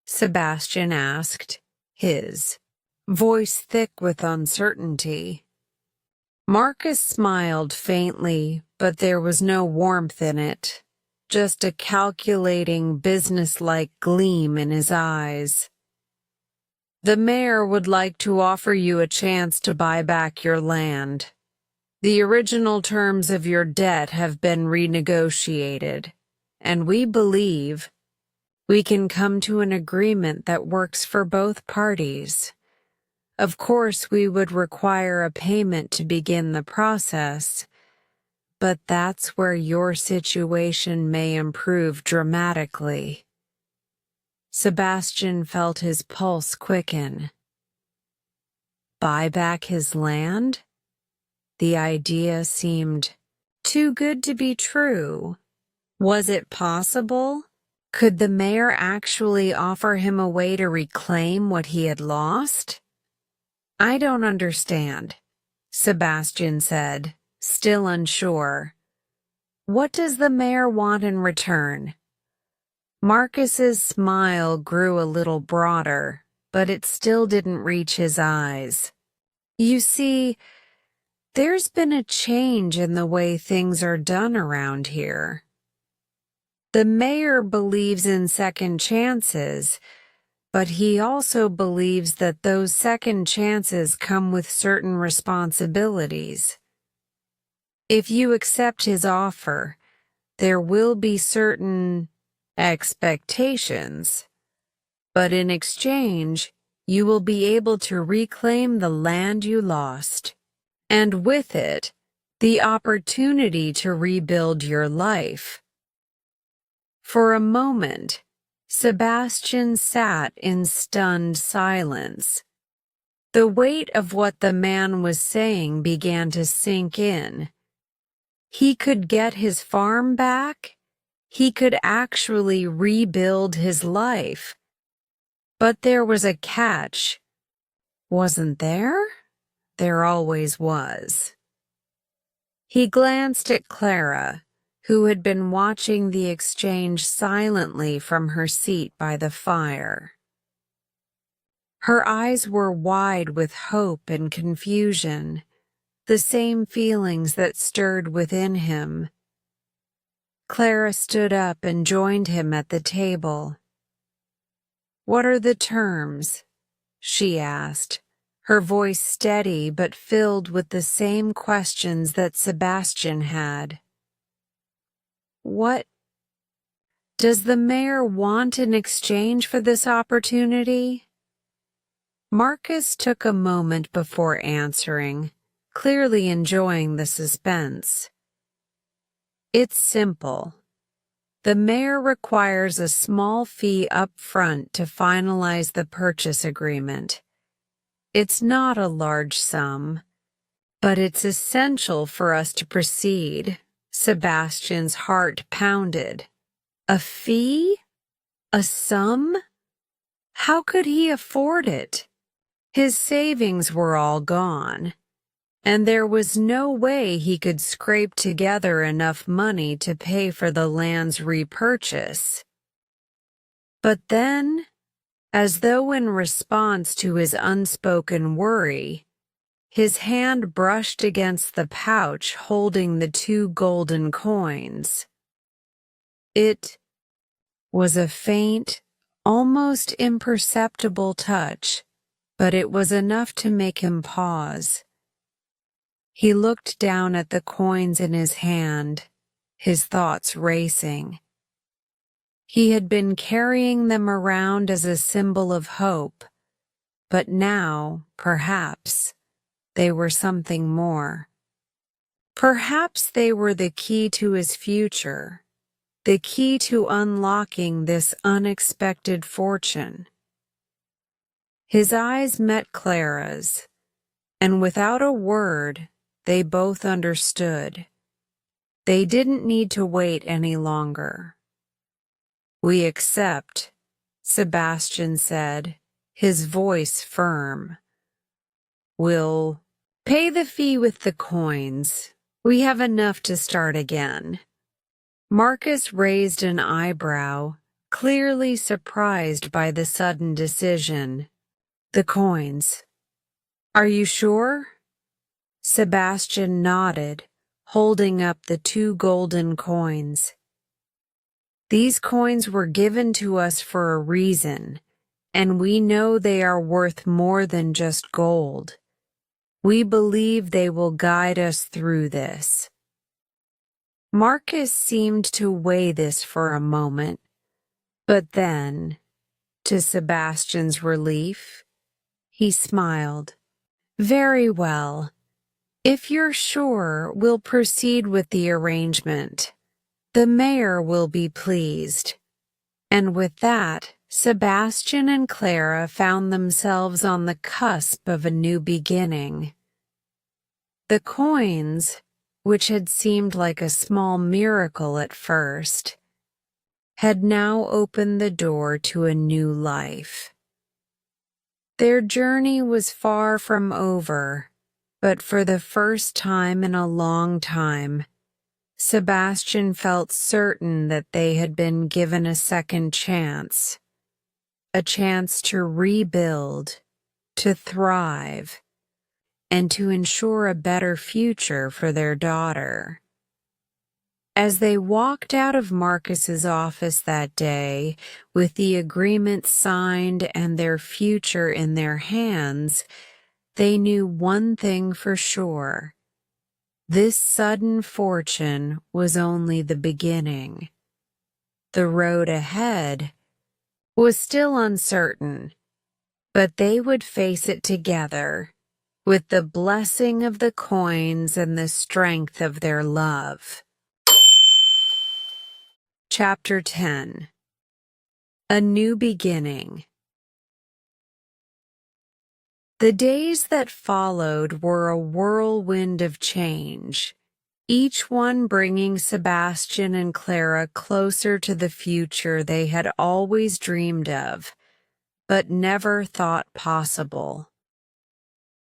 Sebastian asked, his voice thick with uncertainty. Marcus smiled faintly, but there was no warmth in it, just a calculating, businesslike gleam in his eyes. The mayor would like to offer you a chance to buy back your land. The original terms of your debt have been renegotiated, and we believe we can come to an agreement that works for both parties. Of course, we would require a payment to begin the process, but that's where your situation may improve dramatically. Sebastian felt his pulse quicken. Buy back his land? The idea seemed too good to be true. Was it possible? Could the mayor actually offer him a way to reclaim what he had lost? I don't understand, Sebastian said, still unsure. What does the mayor want in return? Marcus's smile grew a little broader, but it still didn't reach his eyes. You see, there's been a change in the way things are done around here. The mayor believes in second chances, but he also believes that those second chances come with certain responsibilities. If you accept his offer, there will be certain expectations, but in exchange, you will be able to reclaim the land you lost, and with it, the opportunity to rebuild your life. For a moment, Sebastian sat in stunned silence. The weight of what the man was saying began to sink in. He could get his farm back. He could actually rebuild his life. But there was a catch, wasn't there? There always was. He glanced at Clara, who had been watching the exchange silently from her seat by the fire. Her eyes were wide with hope and confusion, the same feelings that stirred within him. Clara stood up and joined him at the table. "What are the terms?" she asked, her voice steady but filled with the same questions that Sebastian had. "What does the mayor want in exchange for this opportunity?" Marcus took a moment before answering, clearly enjoying the suspense. "It's simple. The mayor requires a small fee up front to finalize the purchase agreement. It's not a large sum, but it's essential for us to proceed." Sebastian's heart pounded. A fee? A sum? How could he afford it? His savings were all gone, and there was no way he could scrape together enough money to pay for the land's repurchase. But then, as though in response to his unspoken worry, his hand brushed against the pouch holding the 2 golden coins. It was a faint, almost imperceptible touch, but it was enough to make him pause. He looked down at the coins in his hand, his thoughts racing. He had been carrying them around as a symbol of hope, but now, perhaps, they were something more. Perhaps they were the key to his future, the key to unlocking this unexpected fortune. His eyes met Clara's, and without a word, they both understood. They didn't need to wait any longer. "We accept," Sebastian said, his voice firm. "We'll pay the fee with the coins. We have enough to start again." Marcus raised an eyebrow, clearly surprised by the sudden decision. "The coins. Are you sure?" Sebastian nodded, holding up the 2 golden coins. "These coins were given to us for a reason, and we know they are worth more than just gold. We believe they will guide us through this." Marcus seemed to weigh this for a moment, but then, to Sebastian's relief, he smiled. "Very well. If you're sure, we'll proceed with the arrangement. The mayor will be pleased." And with that, Sebastian and Clara found themselves on the cusp of a new beginning. The coins, which had seemed like a small miracle at first, had now opened the door to a new life. Their journey was far from over, but for the first time in a long time, Sebastian felt certain that they had been given a second chance, a chance to rebuild, to thrive, and to ensure a better future for their daughter. As they walked out of Marcus's office that day, with the agreement signed and their future in their hands, they knew one thing for sure. This sudden fortune was only the beginning. The road ahead was still uncertain, but they would face it together, with the blessing of the coins and the strength of their love. Chapter 10. A New Beginning. The days that followed were a whirlwind of change, each one bringing Sebastian and Clara closer to the future they had always dreamed of, but never thought possible.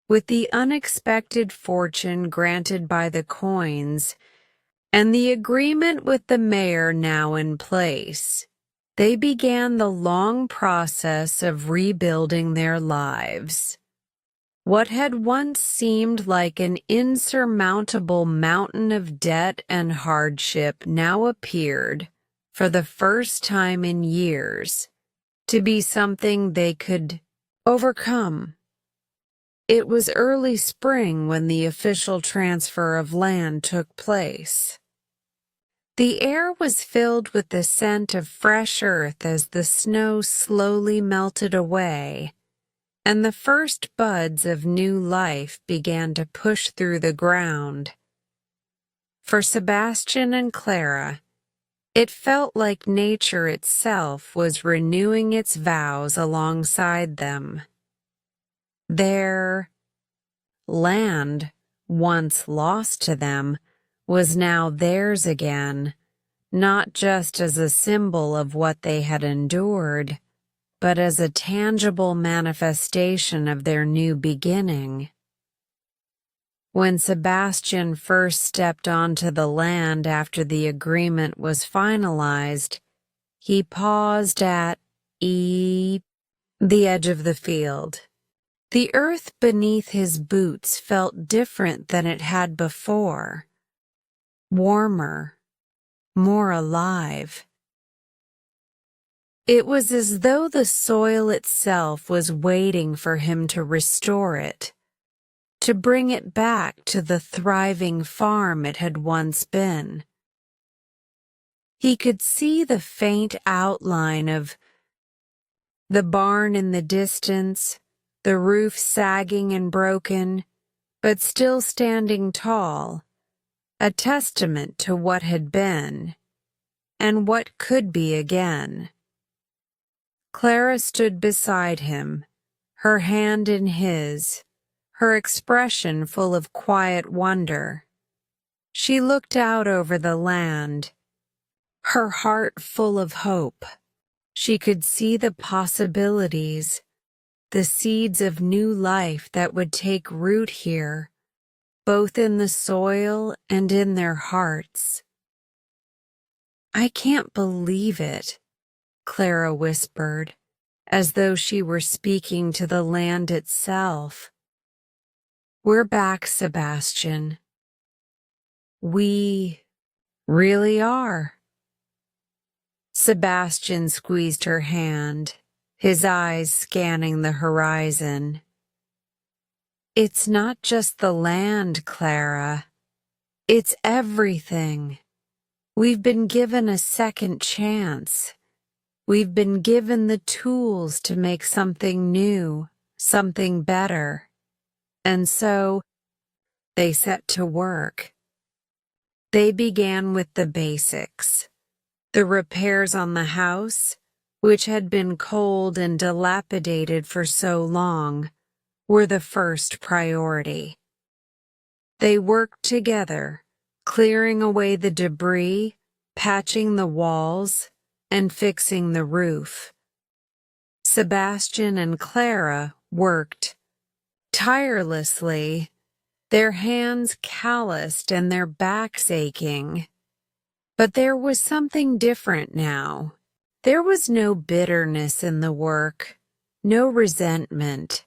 With the unexpected fortune granted by the coins, and the agreement with the mayor now in place, they began the long process of rebuilding their lives. What had once seemed like an insurmountable mountain of debt and hardship now appeared, for the first time in years, to be something they could overcome. It was early spring when the official transfer of land took place. The air was filled with the scent of fresh earth as the snow slowly melted away, and the first buds of new life began to push through the ground. For Sebastian and Clara, it felt like nature itself was renewing its vows alongside them. Their land, once lost to them, was now theirs again, not just as a symbol of what they had endured, but as a tangible manifestation of their new beginning. When Sebastian first stepped onto the land after the agreement was finalized, he paused at the edge of the field. The earth beneath his boots felt different than it had before. Warmer, more alive. It was as though the soil itself was waiting for him to restore it, to bring it back to the thriving farm it had once been. He could see the faint outline of the barn in the distance, the roof sagging and broken, but still standing tall, a testament to what had been, and what could be again. Clara stood beside him, her hand in his, her expression full of quiet wonder. She looked out over the land, her heart full of hope. She could see the possibilities, the seeds of new life that would take root here, both in the soil and in their hearts. "I can't believe it," Clara whispered, as though she were speaking to the land itself. "We're back, Sebastian. We really are." Sebastian squeezed her hand, his eyes scanning the horizon. "It's not just the land, Clara. It's everything. We've been given a second chance. We've been given the tools to make something new, something better." And so they set to work. They began with the basics. The repairs on the house, which had been cold and dilapidated for so long, were the first priority. They worked together, clearing away the debris, patching the walls, and fixing the roof. Sebastian and Clara worked tirelessly, their hands calloused and their backs aching. But there was something different now. There was no bitterness in the work, no resentment.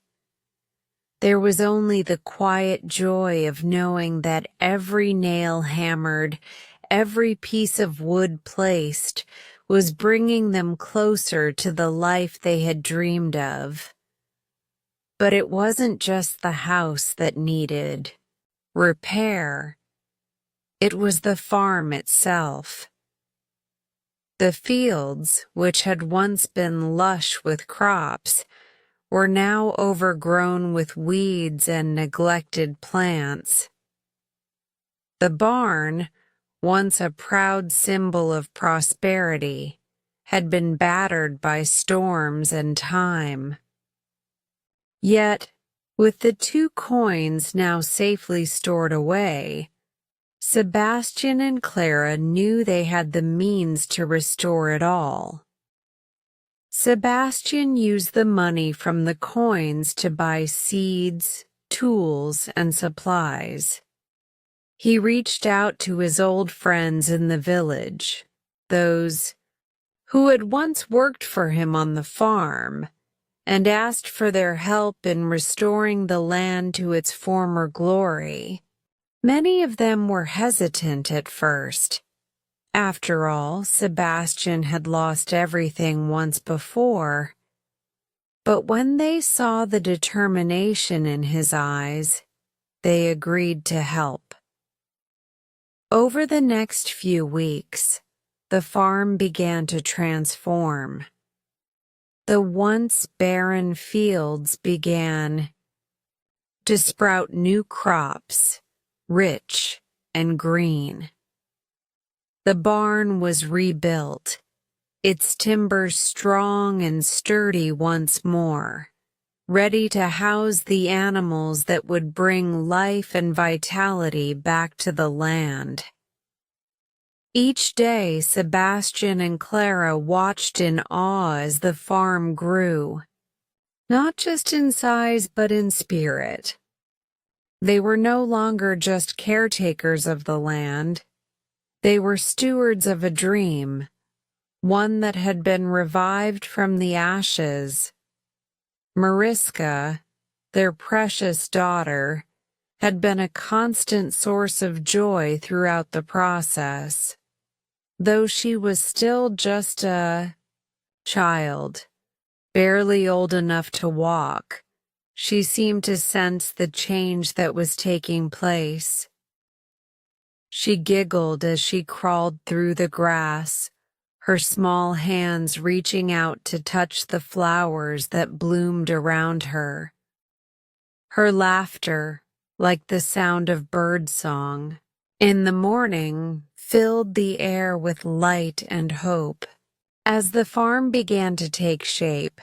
There was only the quiet joy of knowing that every nail hammered, every piece of wood placed, was bringing them closer to the life they had dreamed of. But it wasn't just the house that needed repair. It was the farm itself. The fields, which had once been lush with crops, were now overgrown with weeds and neglected plants. The barn, once a proud symbol of prosperity, had been battered by storms and time. Yet, with the 2 coins now safely stored away, Sebastian and Clara knew they had the means to restore it all. Sebastian used the money from the coins to buy seeds, tools, and supplies. He reached out to his old friends in the village, those who had once worked for him on the farm, and asked for their help in restoring the land to its former glory. Many of them were hesitant at first. After all, Sebastian had lost everything once before. But when they saw the determination in his eyes, they agreed to help. Over the next few weeks, the farm began to transform. The once barren fields began to sprout new crops, rich and green. The barn was rebuilt, its timbers strong and sturdy once more, ready to house the animals that would bring life and vitality back to the land. Each day, Sebastian and Clara watched in awe as the farm grew, not just in size but in spirit. They were no longer just caretakers of the land. They were stewards of a dream, one that had been revived from the ashes. Mariska, their precious daughter, had been a constant source of joy throughout the process. Though she was still just a child, barely old enough to walk, She seemed to sense the change that was taking place. She giggled as she crawled through the grass, her small hands reaching out to touch the flowers that bloomed around her. Her laughter, like the sound of birdsong, in the morning filled the air with light and hope. As the farm began to take shape,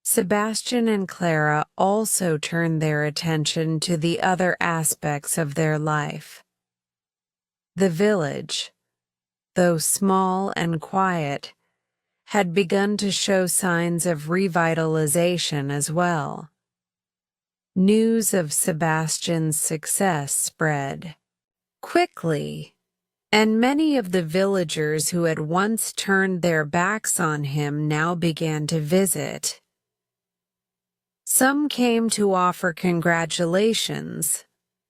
Sebastian and Clara also turned their attention to the other aspects of their life. The village, though small and quiet, had begun to show signs of revitalization as well. News of Sebastian's success spread quickly, and many of the villagers who had once turned their backs on him now began to visit. Some came to offer congratulations,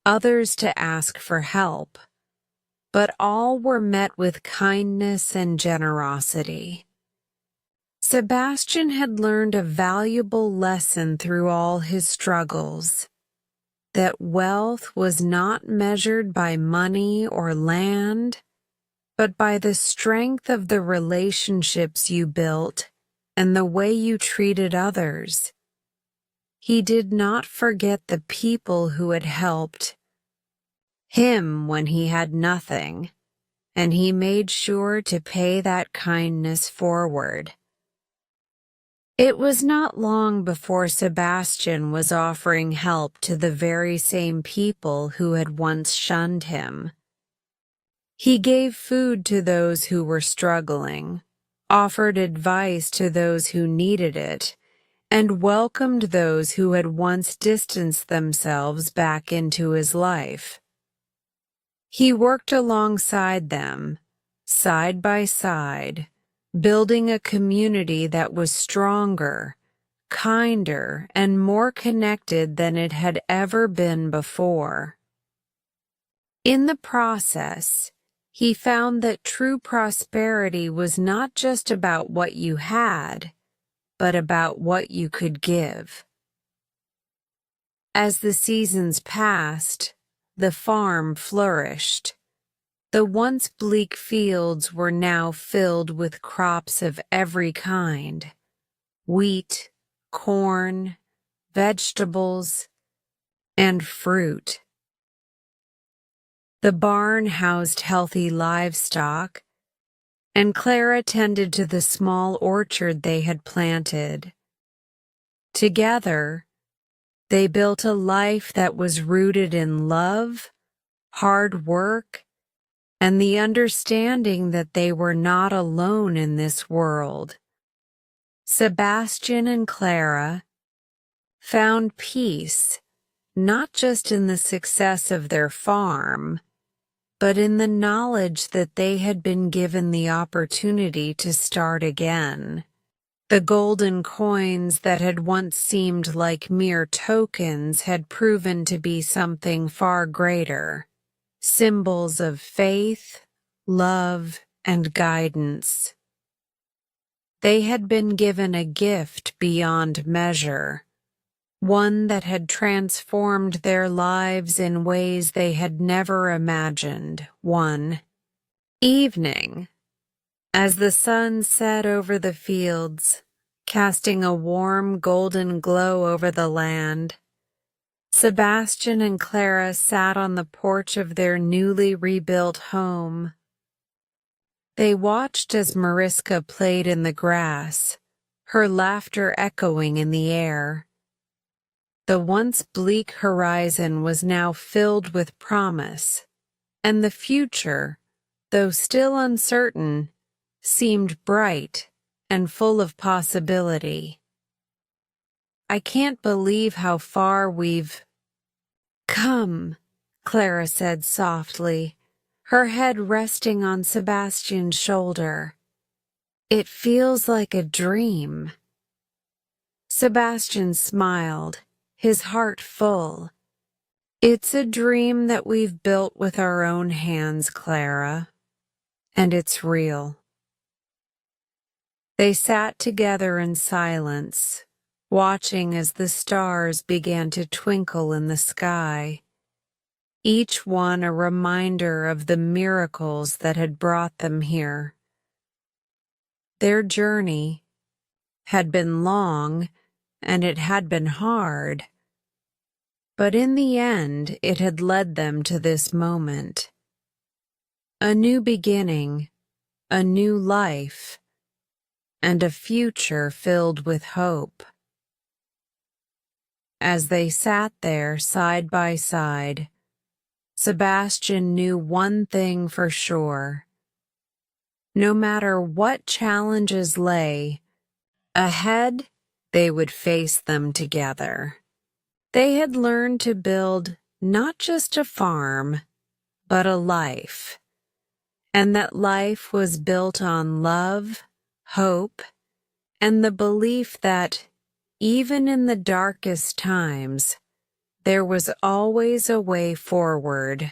others to ask for help, but all were met with kindness and generosity. Sebastian had learned a valuable lesson through all his struggles, that wealth was not measured by money or land, but by the strength of the relationships you built and the way you treated others. He did not forget the people who had helped him when he had nothing, and he made sure to pay that kindness forward. It was not long before Sebastian was offering help to the very same people who had once shunned him. He gave food to those who were struggling, offered advice to those who needed it, and welcomed those who had once distanced themselves back into his life. He worked alongside them, side by side, building a community that was stronger, kinder, and more connected than it had ever been before. In the process, he found that true prosperity was not just about what you had, but about what you could give. As the seasons passed, the farm flourished. The once bleak fields were now filled with crops of every kind: wheat, corn, vegetables, and fruit. The barn housed healthy livestock, and Clara tended to the small orchard they had planted. Together, they built a life that was rooted in love, hard work, and the understanding that they were not alone in this world. Sebastian and Clara found peace not just in the success of their farm, but in the knowledge that they had been given the opportunity to start again. The golden coins that had once seemed like mere tokens had proven to be something far greater. Symbols of faith, love, and guidance. They had been given a gift beyond measure, one that had transformed their lives in ways they had never imagined. One evening, as the sun set over the fields, casting a warm golden glow over the land, Sebastian and Clara sat on the porch of their newly rebuilt home. They watched as Mariska played in the grass, her laughter echoing in the air. The once bleak horizon was now filled with promise, and the future, though still uncertain, seemed bright and full of possibility. "I can't believe how far we've come," Clara said softly, her head resting on Sebastian's shoulder. "It feels like a dream." Sebastian smiled, his heart full. "It's a dream that we've built with our own hands, Clara, and it's real." They sat together in silence, watching as the stars began to twinkle in the sky, each one a reminder of the miracles that had brought them here. Their journey had been long, and it had been hard, but in the end it had led them to this moment. A new beginning, a new life, and a future filled with hope. As they sat there side by side, Sebastian knew one thing for sure. No matter what challenges lay ahead, they would face them together. They had learned to build not just a farm, but a life, and that life was built on love, hope, and the belief that even in the darkest times, there was always a way forward.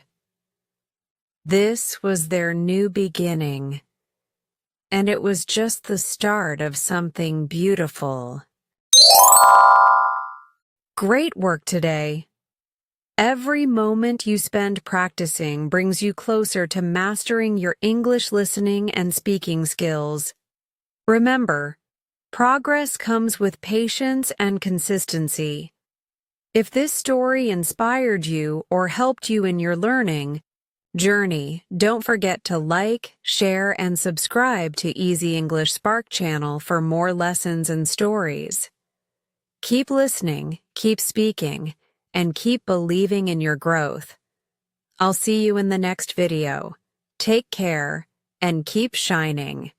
This was their new beginning, and it was just the start of something beautiful. Great work today! Every moment you spend practicing brings you closer to mastering your English listening and speaking skills. Remember, progress comes with patience and consistency. If this story inspired you or helped you in your learning journey, don't forget to like, share, and subscribe to Easy English Spark channel for more lessons and stories. Keep listening, keep speaking, and keep believing in your growth. I'll see you in the next video. Take care and keep shining.